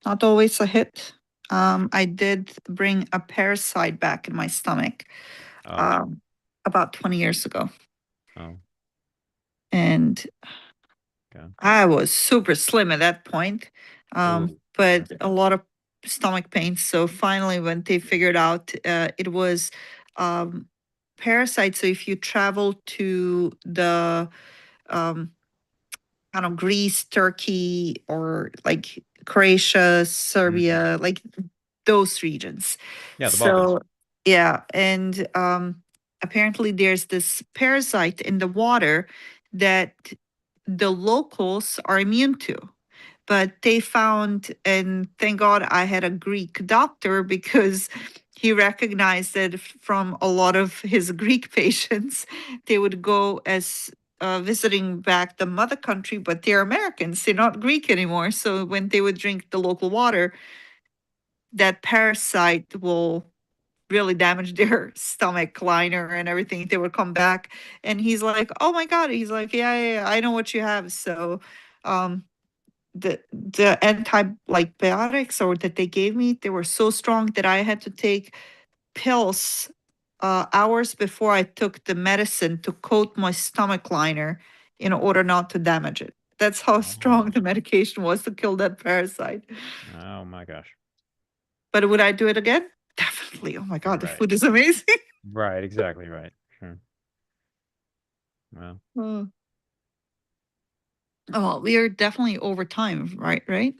not always a hit. I did bring a parasite back in my stomach Oh, um, about 20 years ago. oh, And okay. I was super slim at that point, Ooh, okay. but a lot of stomach pain. So finally, when they figured out it was um, parasite, so if you travel to the um, kind of Greece, Turkey, or like Croatia, Mhm. Serbia, like those regions. Yeah, the Balkans. So yeah, and apparently there's this parasite in the water that the locals are immune to. But they found, and thank God I had a Greek doctor because he recognized that from a lot of his Greek patients, they would go as visiting back the mother country, but they're Americans, they're not Greek anymore. So when they would drink the local water, that parasite will really damage their stomach liner and everything. They would come back, and he's like, "Oh my God!" He's like, "Yeah, yeah, yeah, I know what you have." So, um, the anti like biotics or that they gave me, they were so strong that I had to take pills hours before I took the medicine to coat my stomach liner in order not to damage it. That's how strong Oh, the medication was to kill that parasite. oh my gosh. But would I do it again? Definitely. Oh my God, the Right. food is amazing. Right. Exactly right. Sure. Well, Oh, oh, we are definitely over time, right? Right?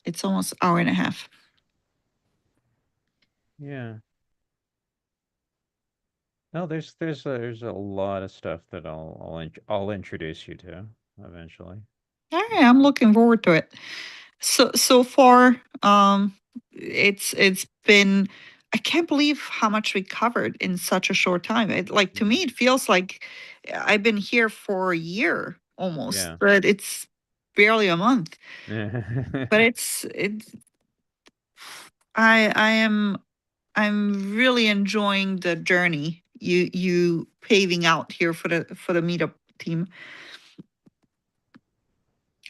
It's almost hour and a half. yeah. No, there's a lot of stuff that I'll introduce you to eventually. All right, I'm looking forward to it. So far, it's been. I can't believe how much we covered in such a short time. It like to me, it feels like I've been here for a year almost, Yeah. but it's barely a month. Yeah. But it's. I'm really enjoying the journey you paving out here for the meetup team.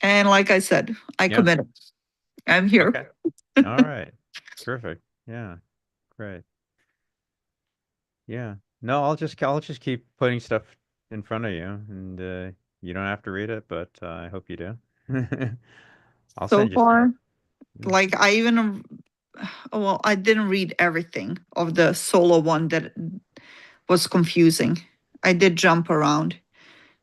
And like I said, I Yeah. committed. I'm here. Okay. All right. Terrific. Yeah. Great. Yeah. No, I'll just keep putting stuff in front of you, and you don't have to read it, but I hope you do. I'll So send you stuff. far, Yeah. like I even well, I didn't read everything of the solo one that was confusing. I did jump around Okay.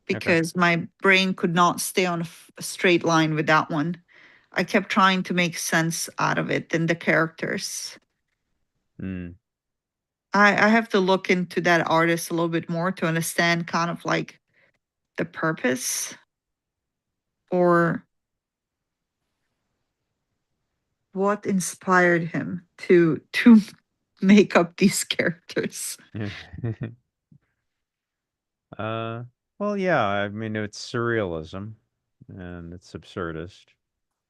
because my brain could not stay on a straight line with that one. I kept trying to make sense out of it and the characters. Mm. I have to look into that artist a little bit more to understand kind of like the purpose or what inspired him to make up these characters. Yeah. Uh, well, yeah. I mean, it's surrealism, and it's absurdist.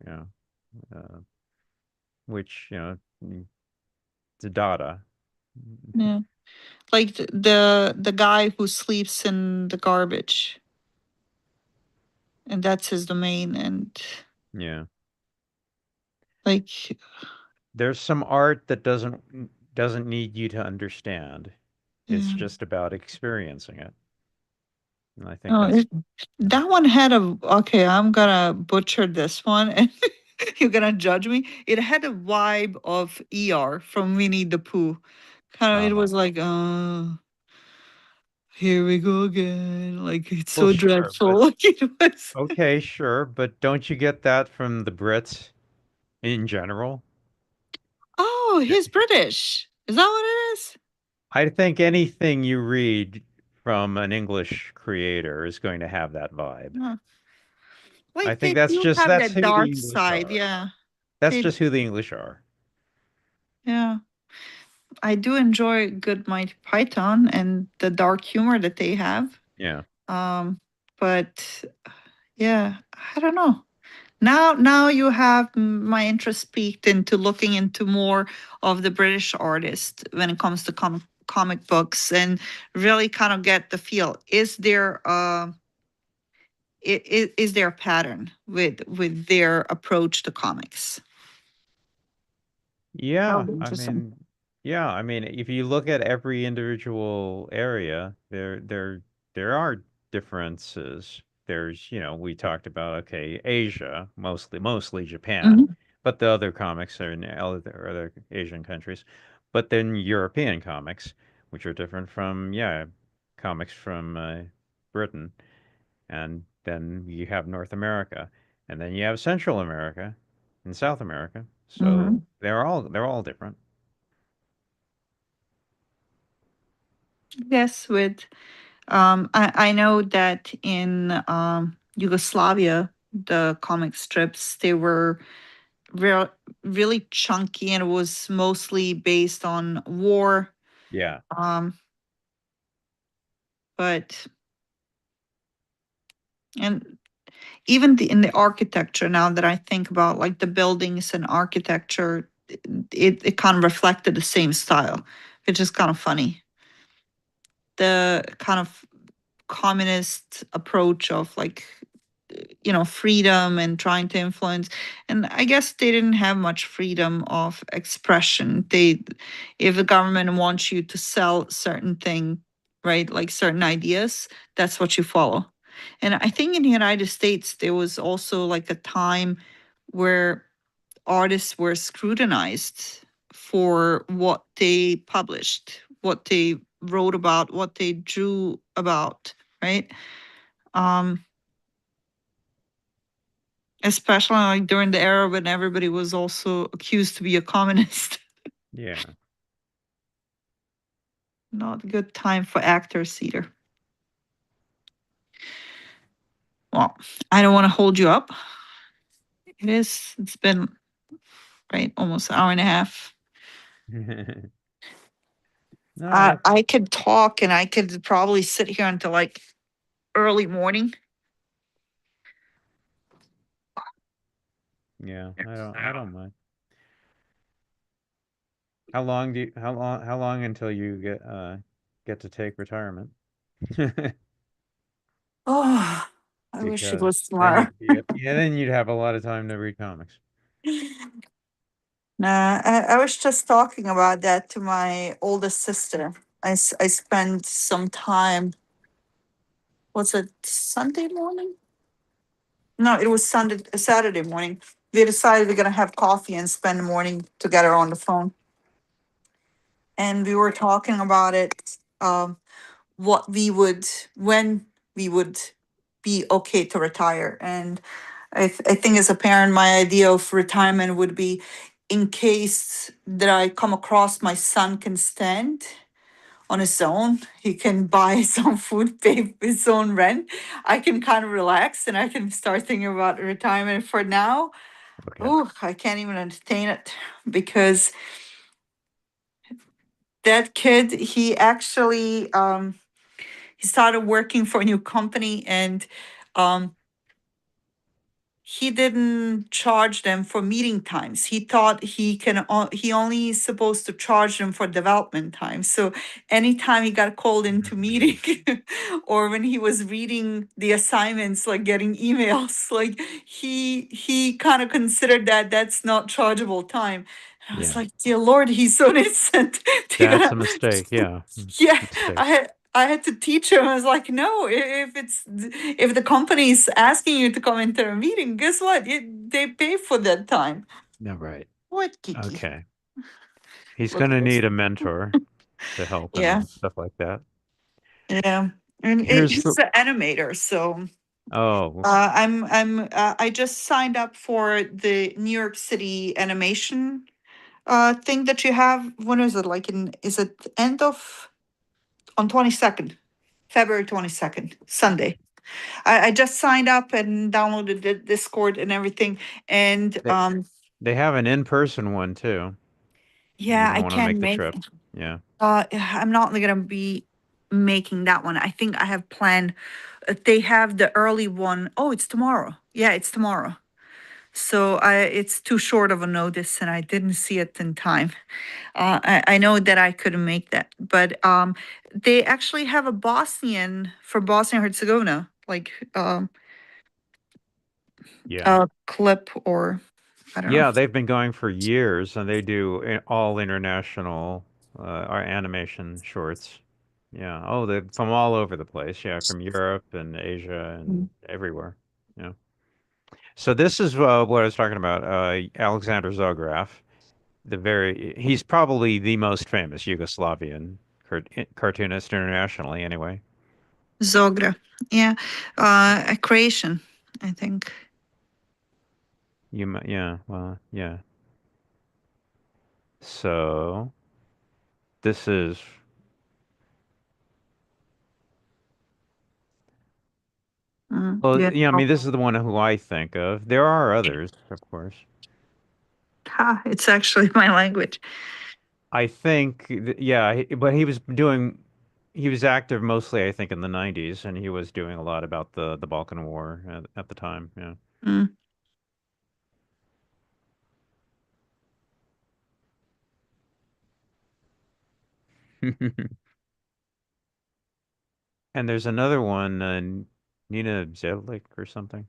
You know, uh, which it's a Dada. Yeah. Like the guy who sleeps in the garbage and that's his domain and Yeah. like There's some art that doesn't need you to understand. It's yeah. just about experiencing it. And I think Oh, that's yeah. that one had a okay, I'm gonna butcher this one and you're gonna judge me. It had a vibe of ER from Winnie the Pooh. Kind of it Uh-huh. was like here we go again. Like it's Well, so sure, dreadful. but Like it was okay, sure, but don't you get that from the Brits in general? oh, Yeah. he's British. Is that what it is? I think anything you read from an English creator is going to have that vibe. Huh. I Like think they do have that's that who the dark English side, are. yeah. That's They, just who the English are. yeah. I do enjoy good Mighty Python and the dark humor that they have. Yeah. Um, but yeah, I don't know. Now you have my interest peaked into looking into more of the British artist when it comes to comic books and really kind of get the feel. Is there a pattern with their approach to comics? That Yeah, would be interesting. I mean, if you look at every individual area, there are differences. There's, we talked about, okay, Asia, mostly Japan, Hmm. but the other comics are in other Asian countries. But then European comics, which are different from, yeah, comics from Britain. And then you have North America, and then you have Central America and South America. So Hmm. they're all different. Yes, with I know that in Yugoslavia, the comic strips they were real really chunky and it was mostly based on war. Yeah. Um, but and even in the architecture, now that I think about like the buildings and architecture, it kind of reflected the same style, which is kind of funny. The kind of communist approach of like freedom and trying to influence, and I guess they didn't have much freedom of expression. They If the government wants you to sell certain thing, right, like certain ideas, that's what you follow. And I think in the United States there was also like a time where artists were scrutinized for what they published, what they wrote about, what they drew about, right? um Especially like during the era when everybody was also accused to be a communist. Yeah. Not a good time for actors either. Well, I don't want to hold you up. It's been right almost an hour and a half. All right. I could talk and I could probably sit here until like early morning. Yeah, I don't mind. How long until you get to take retirement? Oh, I wish it Because was tomorrow. then you'd have a lot of time to read comics. Nah, I was just talking about that to my oldest sister. I spent some time, was it Sunday morning? No, it was Saturday morning. We decided we're gonna have coffee and spend the morning together on the phone. And we were talking about it, what we would, when we would be okay to retire. And I think as a parent, my idea of retirement would be in case that I come across my son can stand on his own. He can buy his own food, pay his own rent. I can kind of relax and I can start thinking about retirement. For now, Okay. oh, I can't even entertain it because that kid, he actually he started working for a new company and um he didn't charge them for meeting times. He thought he only is supposed to charge them for development time. So anytime he got called into meeting or when he was reading the assignments, like getting emails, like he kind of considered that that's not chargeable time. And I was Yeah. like, dear Lord, he's so innocent. They're That's gonna, a mistake. Yeah. yeah, Mistake. I had to teach him. I was like, no, if the company is asking you to come into a meeting, guess what? They pay for that time. No, right. What, Kiki? Okay. He's Look gonna at this. need a mentor to help Yeah, and stuff like that. yeah. And Here's the he's an animator, so Oh, I just signed up for the New York City animation thing that you have. When is it? Like is it end of on 22nd, February 22nd, Sunday? I just signed up and downloaded the Discord and everything. And They they have an in-person one too. You yeah, don't I want to can make the make. trip. Yeah. I'm not gonna be making that one. I think I have planned. They have the early one. Oh, it's tomorrow. Yeah, it's tomorrow. So it's too short of a notice, and I didn't see it in time. I know that I couldn't make that, but they actually have a Bosnian for Bosnia Herzegovina, like Yeah. a clip or I don't know. Yeah, they've been going for years and they do all international our animation shorts. Yeah. Oh, they're from all over the place. Yeah, from Europe and Asia and Mm. everywhere. Yeah. So this is what I was talking about. Alexander Zograf, he's probably the most famous Yugoslavian cartoonist internationally, anyway. Zogra, yeah, a Croatian, I think. Yeah, well, yeah. So this is, well, Yeah, yeah, I mean, this is the one who I think of. There are others, of course. it's actually my language. I think, yeah, but he was active mostly, I think, in the 90s, and he was doing a lot about the Balkan War at the time. Yeah. Mm. And there's another one, Nina Zelic or something.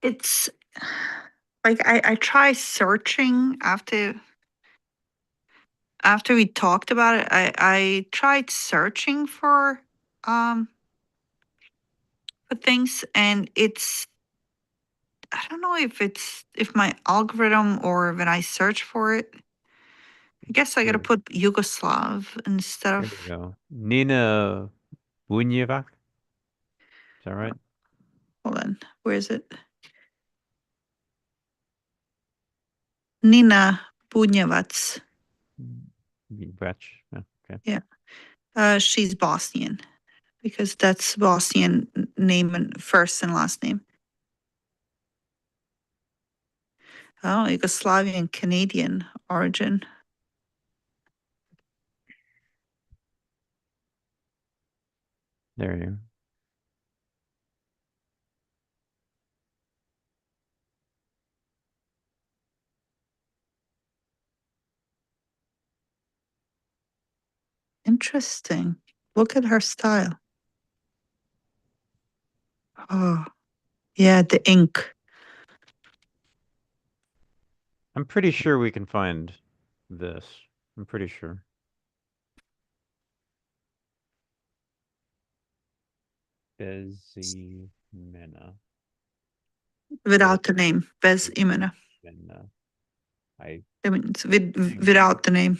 It's like I try searching after we talked about it. I tried searching um for things, and it's I don't know if my algorithm or when I search for it. I guess I gotta Here, put Yugoslav instead here we of. go. Nina Bunjevac. Is that right? Hold on, where is it? Nina Bunjevac. Bunjevac. Yeah, okay. Yeah, she's Bosnian because that's Bosnian name and first and last name. Oh, Yugoslavian Canadian origin. There you Interesting. Look at her style. Oh, yeah, the ink. I'm pretty sure we can find this. I'm pretty sure. Bezimena. Without the name. Bez imena. Bezimena. I I mean, it's think. without the name.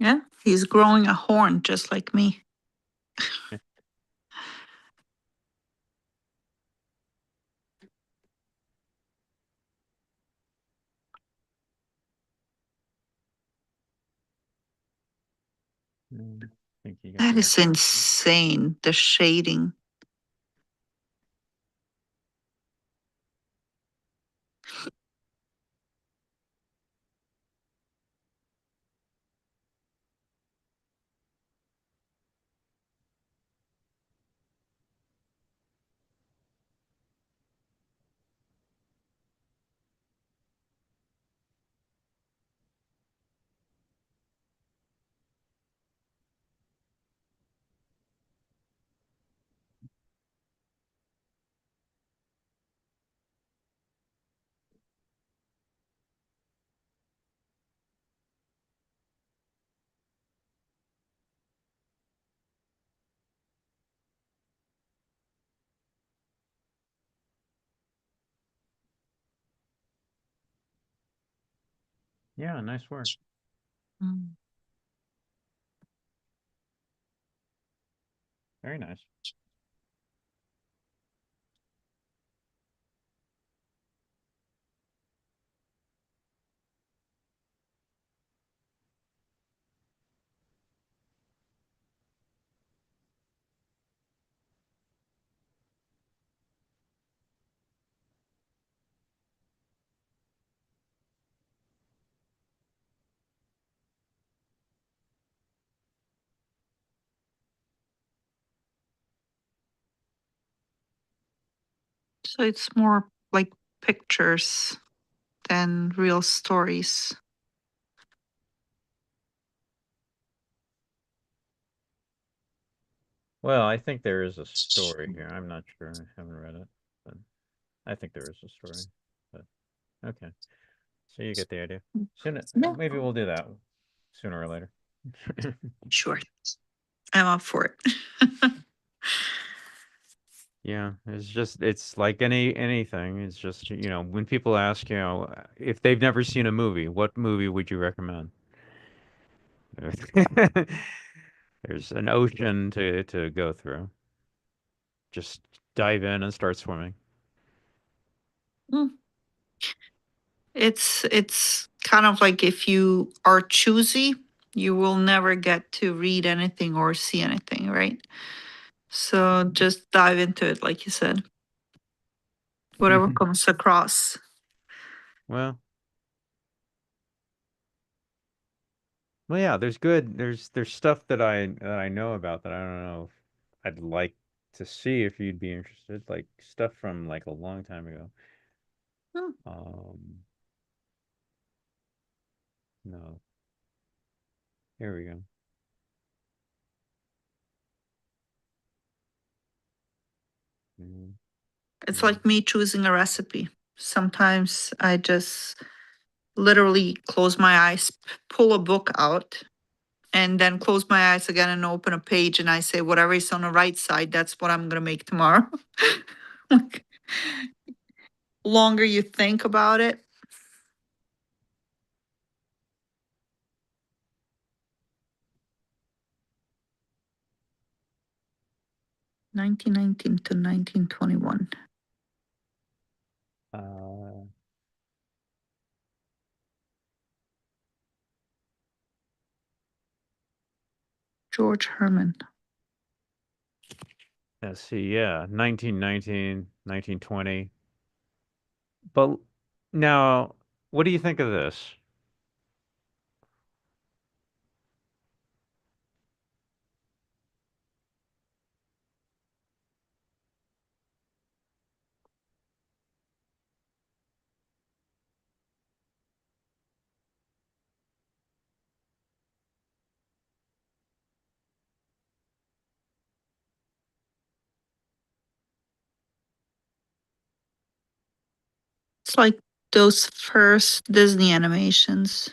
Yeah, he's growing a horn just like me. I think you got That the right. is insane. The shading. Yeah, nice work. Mm. Very nice. So it's more like pictures than real stories. Well, I think there is a story here. I'm not sure. I haven't read it, but I think there is a story. But okay, so you get the idea. Soon, Yeah, maybe we'll do that sooner or later. sure. I'm up for it. Yeah, it's like anything. It's just, when people ask, if they've never seen a movie, what movie would you recommend? There's an ocean to go through. Just dive in and start swimming. Mm. It's kind of like if you are choosy, you will never get to read anything or see anything, right? So just dive into it, like you said. Whatever comes across. Well, well, yeah. There's stuff that I know about that I don't know if I'd like to see if you'd be interested. Like stuff from like a long time ago. Hmm. Um, no, here we go. Mm, It's mm. like me choosing a recipe. Sometimes I just literally close my eyes, pull a book out, and then close my eyes again and open a page and I say, whatever is on the right side, that's what I'm gonna make tomorrow. Like, longer you think about it. 1919 to 1921. Uh, George Herman. let's see. Yeah, 1919, 1920. But now, what do you think of this? It's like those first Disney animations,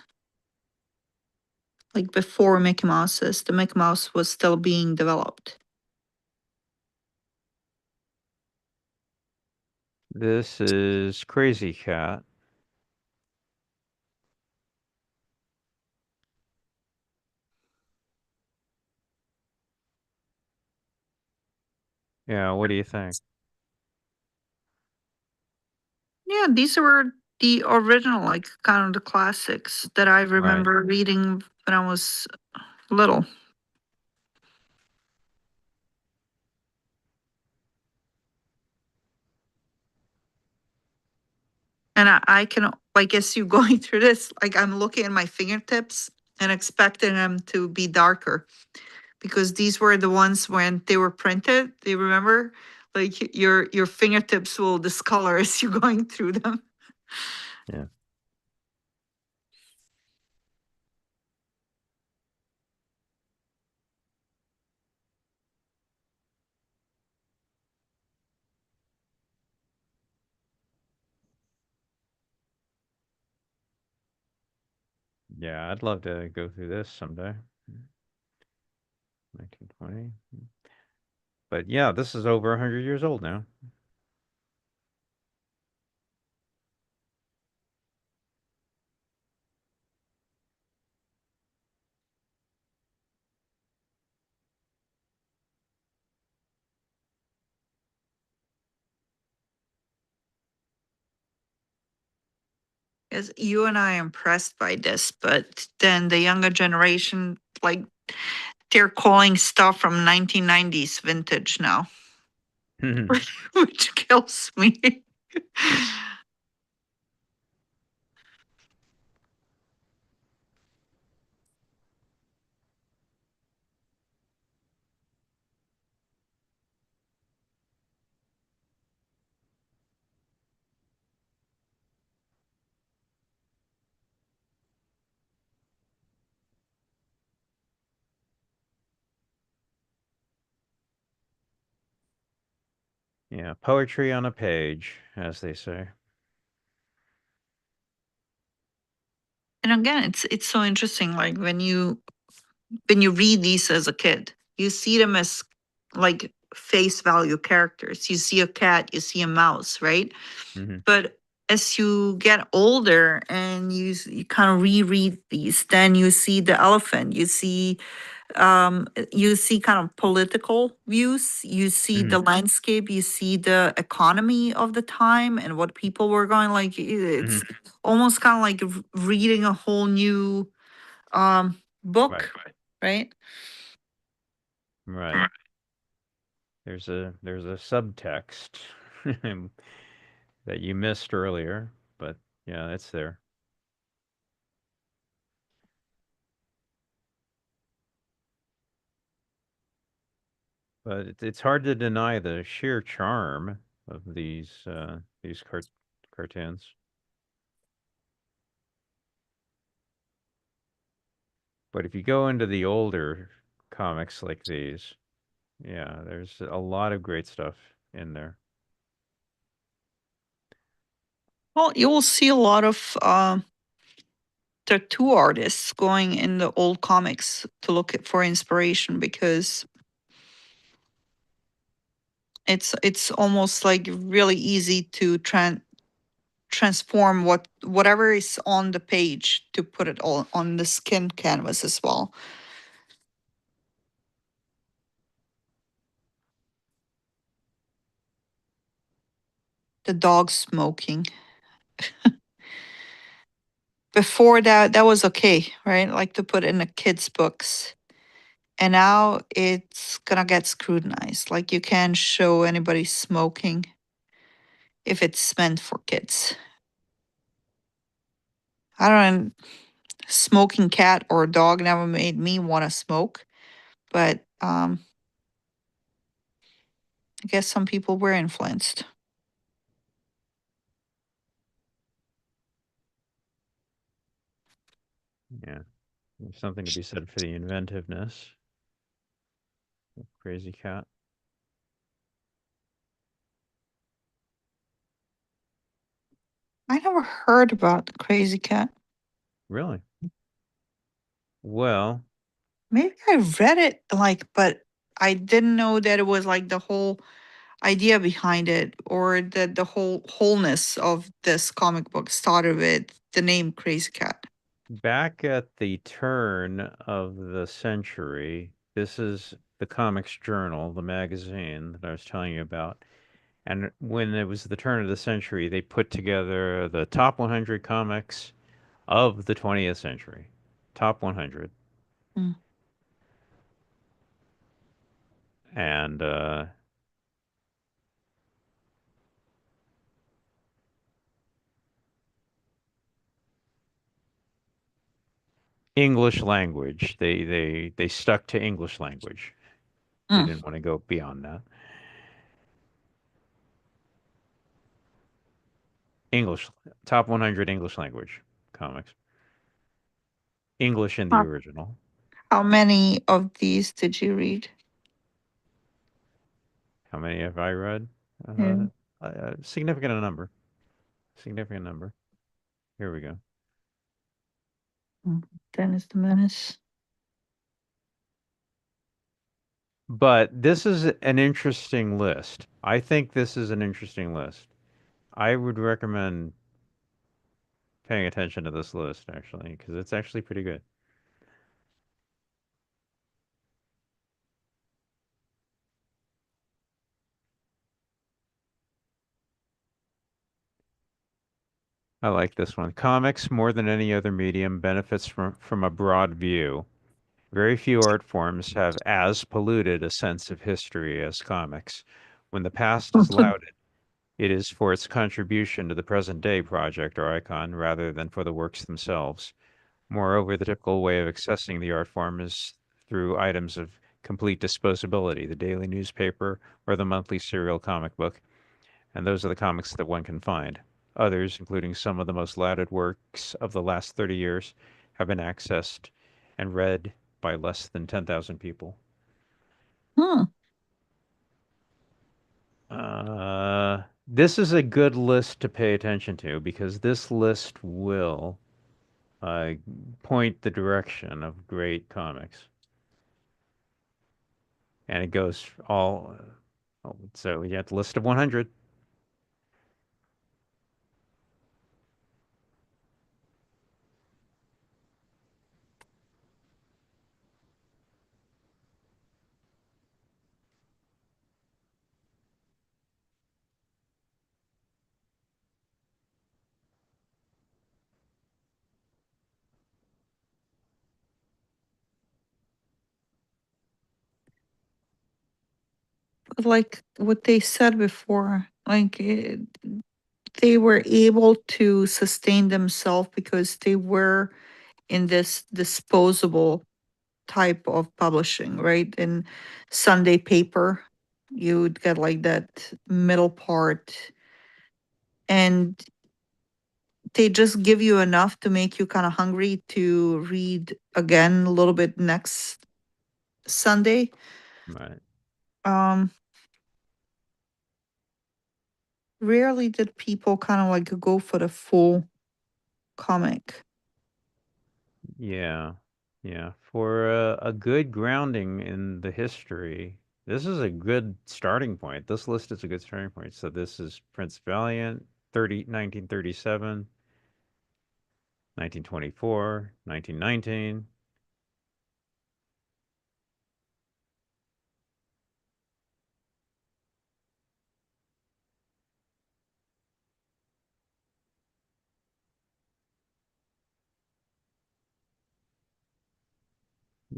like before Mickey Mouse's. The Mickey Mouse was still being developed. This is Crazy Cat. Yeah, what do you think? Yeah, these were the original, like kind of the classics that I Right. remember reading when I was little. And I can, like, as you going through this, like, I'm looking at my fingertips and expecting them to be darker because these were the ones when they were printed. Do you remember? Like, your fingertips will discolor as you're going through them. Yeah. Yeah, I'd love to go through this someday. 1920. But yeah, this is over 100 years old now. As you and I are impressed by this, but then the younger generation, like they're calling stuff from 1990s vintage now, which kills me. Yeah, poetry on a page, as they say. And again, it's so interesting. Like when you read these as a kid, you see them as like face value characters. You see a cat, you see a mouse, right? Hmm. But as you get older and you kind of reread these, then you see the elephant, you see kind of political views, you see Hmm. the landscape, you see the economy of the time and what people were going like. Hmm. It's almost kind of like reading a whole new Right, book, right? right. There's a subtext that you missed earlier, but yeah, it's there. But it's hard to deny the sheer charm of these cartoons. But if you go into the older comics like these, yeah, there's a lot of great stuff in there. Well, you will see a lot of tattoo artists going in the old comics to look for inspiration because it's almost like really easy to transform whatever is on the page to put it all on the skin canvas as well. The dog smoking. Before that, that was okay, right? Like to put in the kids' books. And now it's gonna get scrutinized. Like you can't show anybody smoking if it's meant for kids. I don't smoking cat or dog never made me want to smoke, but I guess some people were influenced. Yeah, there's something to be said for the inventiveness. Crazy Cat. I never heard about the crazy cat. Really? Well, Maybe I read it like, but I didn't know that it was like the whole idea behind it or that the whole wholeness of this comic book started with the name Crazy Cat. back at the turn of the century, this is the Comics Journal, the magazine that I was telling you about. And when it was the turn of the century, they put together the top 100 comics of the 20th century. Top 100. Mm. And English language. They stuck to English language. They Mm. didn't want to go beyond that. English, top 100 English language comics. English in the Huh. original. How many of these did you read? How many have I read? Yeah. A significant number. Significant number. Here we go. Mm. Dennis the Menace. But this is an interesting list. I think this is an interesting list. I would recommend paying attention to this list actually, because it's actually pretty good. I like this one. Comics, more than any other medium, benefits from a broad view. Very few art forms have as polluted a sense of history as comics. When the past is lauded, it is for its contribution to the present day project or icon rather than for the works themselves. Moreover, the typical way of accessing the art form is through items of complete disposability, the daily newspaper or the monthly serial comic book, and those are the comics that one can find. Others, including some of the most lauded works of the last 30 years, have been accessed and read by less than 10,000 people. Hmm. This is a good list to pay attention to because this list will uh, point the direction of great comics. And it goes all. Oh, so you have the list of 100. Like what they said before, like they were able to sustain themselves because they were in this disposable type of publishing, right? In Sunday paper, you'd get like that middle part, and they just give you enough to make you kind of hungry to read again a little bit next Sunday. Right. Um, Rarely did people kind of like go for the full comic. Yeah. Yeah. For a good grounding in the history, this is a good starting point. This list is a good starting point. So this is Prince Valiant, 1937, 1924, 1919.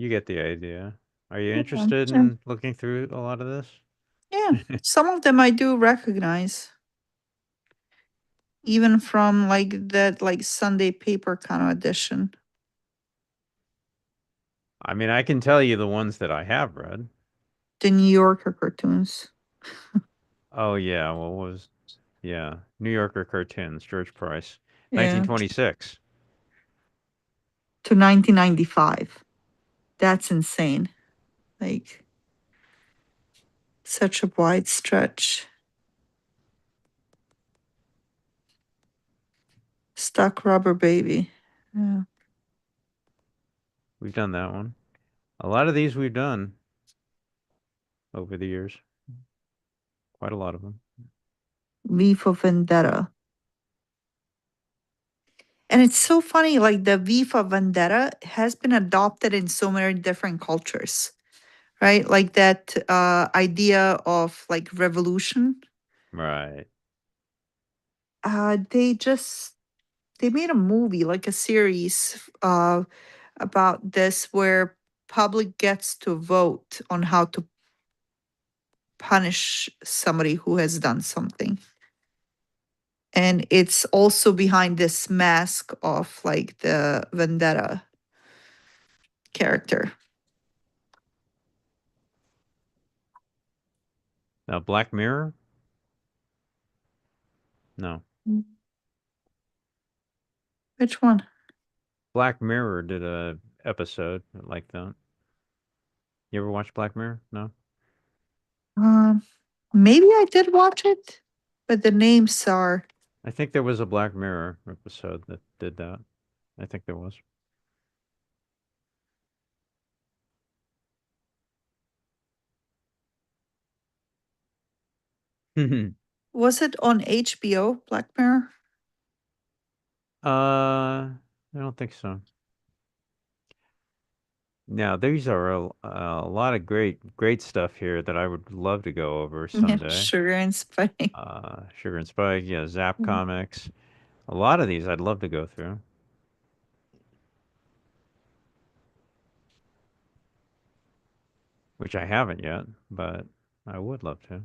You get the idea. Are you Yeah, interested yeah, in looking through a lot of yeah. this? Some of them I do recognize, even from like that like Sunday paper kind of edition. I mean, I can tell you the ones that I have read. The New Yorker cartoons. Oh yeah, what was yeah, New Yorker cartoons, George Price, Yeah, 1926. to 1995. That's insane. Like such a wide stretch. Stuck rubber baby. Yeah. We've done that one. A lot of these we've done over the years. Quite a lot of them. V for Vendetta. And it's so funny, like the V for Vendetta has been adopted in so many different cultures, right? Like that idea of like revolution. Right. They just they made a movie, like a series about this where public gets to vote on how to punish somebody who has done something. And it's also behind this mask of like the vendetta character. Now Black Mirror? No. Mm. Which one? Black Mirror did a episode like that. You ever watch Black Mirror? No. Um, Maybe I did watch it, but the names are. I think there was a Black Mirror episode that did that. I think there was. Was it on HBO, Black Mirror? I don't think so. Now, these are a lot of great stuff here that I would love to go over Yeah, someday. Sugar and Spice. Sugar and Spike, yeah, Zap Mm. Comics. A lot of these I'd love to go through. Which I haven't yet, but I would love to.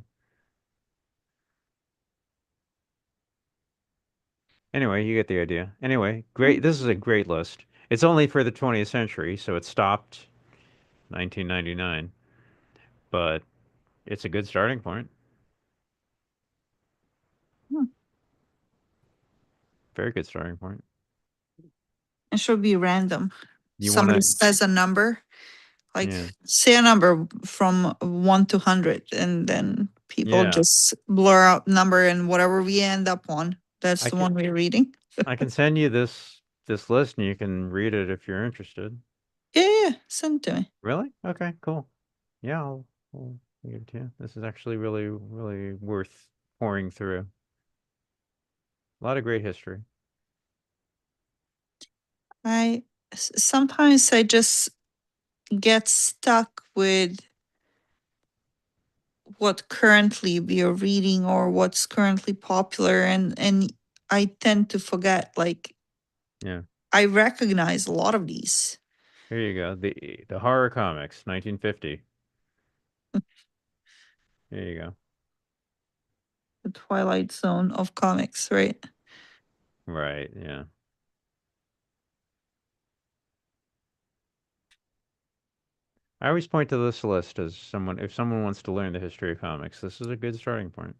Anyway, you get the idea. Anyway, great. This is a great list. It's only for the 20th century, so it stopped 1999, but it's a good starting point. Hmm. Very good starting point. It should be random. You want Somebody to, says a number, like yeah, say a number from 1 to 100, and then people yeah. just blur out number, and whatever we end up on, that's I the can one we're reading. I can send you this list and you can read it if you're interested. Yeah, yeah, send it to me. Really? Okay, cool. Yeah, I'll give it to you. This is actually really, really worth pouring through. A lot of great history. Sometimes I just get stuck with what currently we are reading or what's currently popular, and I tend to forget, like, Yeah. I recognize a lot of these. Here you go. The horror comics, 1950. There you go. The Twilight Zone of comics, right? Right, yeah. I always point to this list as someone, if someone wants to learn the history of comics, this is a good starting point.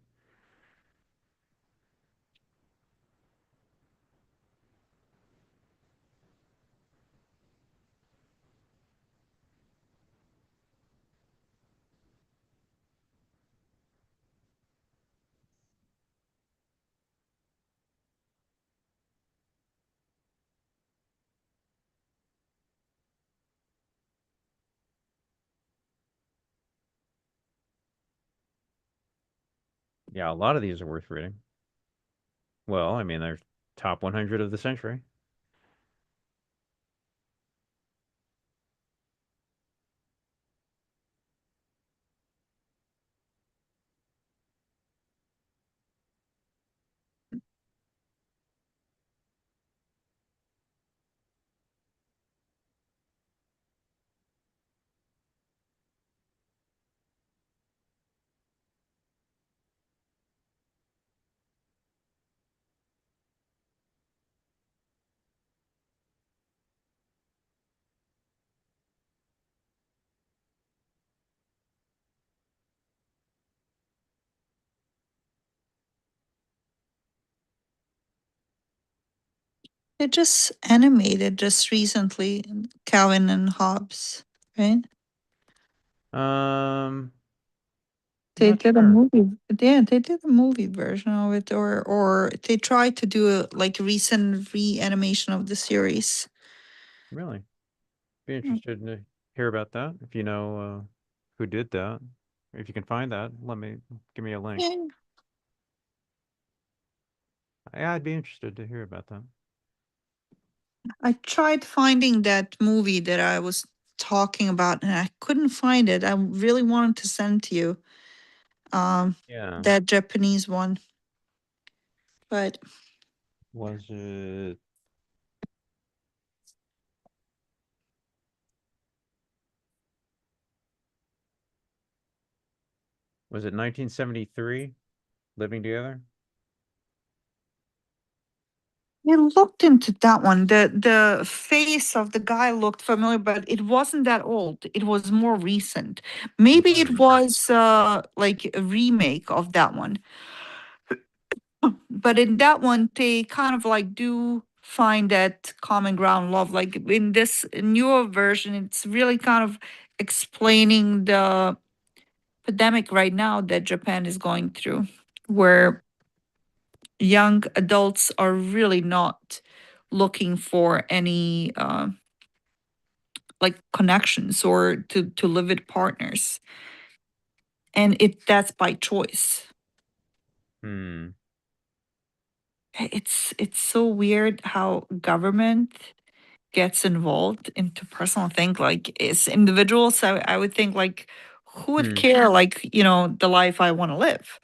Yeah, a lot of these are worth reading. Well, I mean, they're top 100 of the century. They just animated just recently, Calvin and Hobbes, right? Um, They not did a sure. movie. Yeah, they did a movie version of it, or they tried to do a like recent reanimation of the series. Really? Be Mm. interested to hear about that. If you know who did that. If you can find that, give me a link. Yeah, Yeah, I'd be interested to hear about that. I tried finding that movie that I was talking about, and I couldn't find it. I really wanted to send to you, um, Yeah. that Japanese one, but Was it was it 1973? Living Together? I looked into that one. The face of the guy looked familiar, but it wasn't that old. It was more recent. Maybe More it recent. was like a remake of that one. But in that one, they kind of like do find that common ground love. Like in this newer version, it's really kind of explaining the pandemic right now that Japan is going through, where young adults are really not looking for any like connections or to live with partners, and that's by choice. Hmm. It's so weird how government gets involved into personal thing, like as individuals. I would think, like, who would Hmm. care, like, the life I want to live.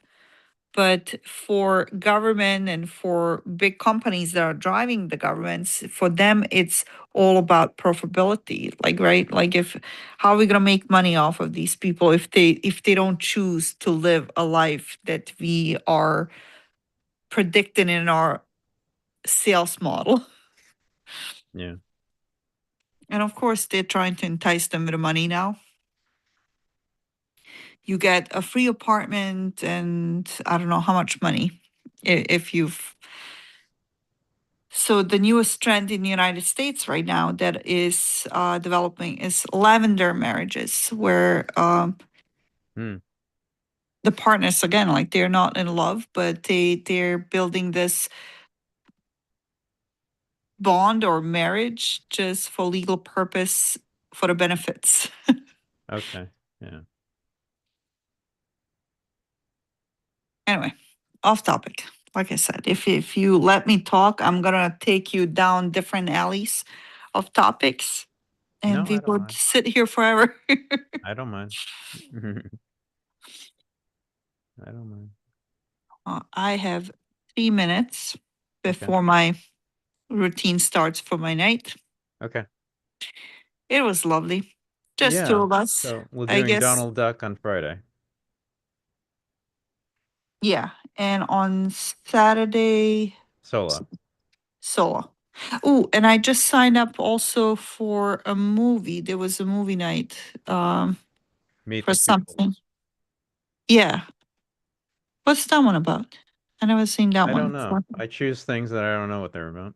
But for government and for big companies that are driving the governments, for them, it's all about profitability. Like, right? Like if how are we gonna make money off of these people if they don't choose to live a life that we are predicting in our sales model? Yeah. And of course, they're trying to entice them with the money now. You get a free apartment and I don't know how much money if you've. So the newest trend in the United States right now that is developing is lavender marriages, where Hmm. the partners again, like they're not in love, but they're building this bond or marriage just for legal purpose for the benefits. Okay. Yeah. Anyway, off topic. Like I said, if you let me talk, I'm gonna take you down different alleys of topics, and No, we I don't would mind. sit here forever. I don't mind. I don't mind. I have 3 minutes Okay. before my routine starts for my night. Okay. It was lovely. Just two Yeah. of us, So we're I doing guess. Donald Duck on Friday. Yeah. And on Saturday, Solo. solo. Oh, and I just signed up also for a movie. There was a movie night Meet for the something. Feebles. Yeah. What's that one about? I never seen that I one don't know. before. I choose things that I don't know what they're about.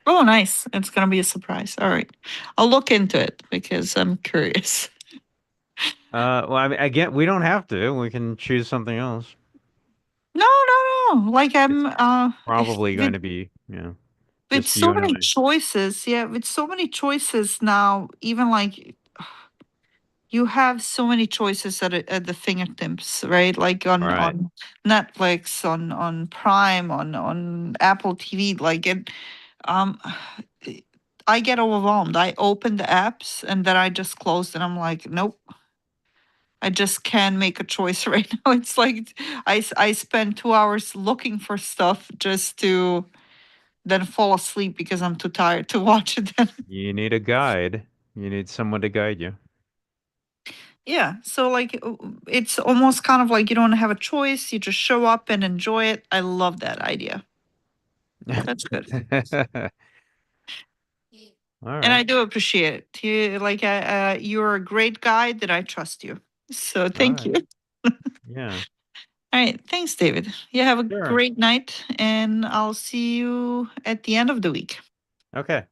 Oh, nice. It's going to be a surprise. All right. I'll look into it because I'm curious. Well, I mean, again, we don't have to. We can choose something else. No, no, no. Like It's I'm probably going with to be, with just so you and many I. choices. Yeah, with so many choices now, even like you have so many choices at the fingertips, right? Like Right. on Netflix, on Prime, on Apple TV. Like it, um, I get overwhelmed. I open the apps and then I just close and I'm like, nope. I just can't make a choice right now. It's like I spend 2 hours looking for stuff just to then fall asleep because I'm too tired to watch it. Then. You need a guide. You need someone to guide you. Yeah. So like it's almost kind of like you don't have a choice. You just show up and enjoy it. I love that idea. That's good. All And right. I do appreciate it. You're a great guy that I trust you. So All thank right. you. Yeah. All right. Thanks, David. You have a Sure. great night and I'll see you at the end of the week. Okay.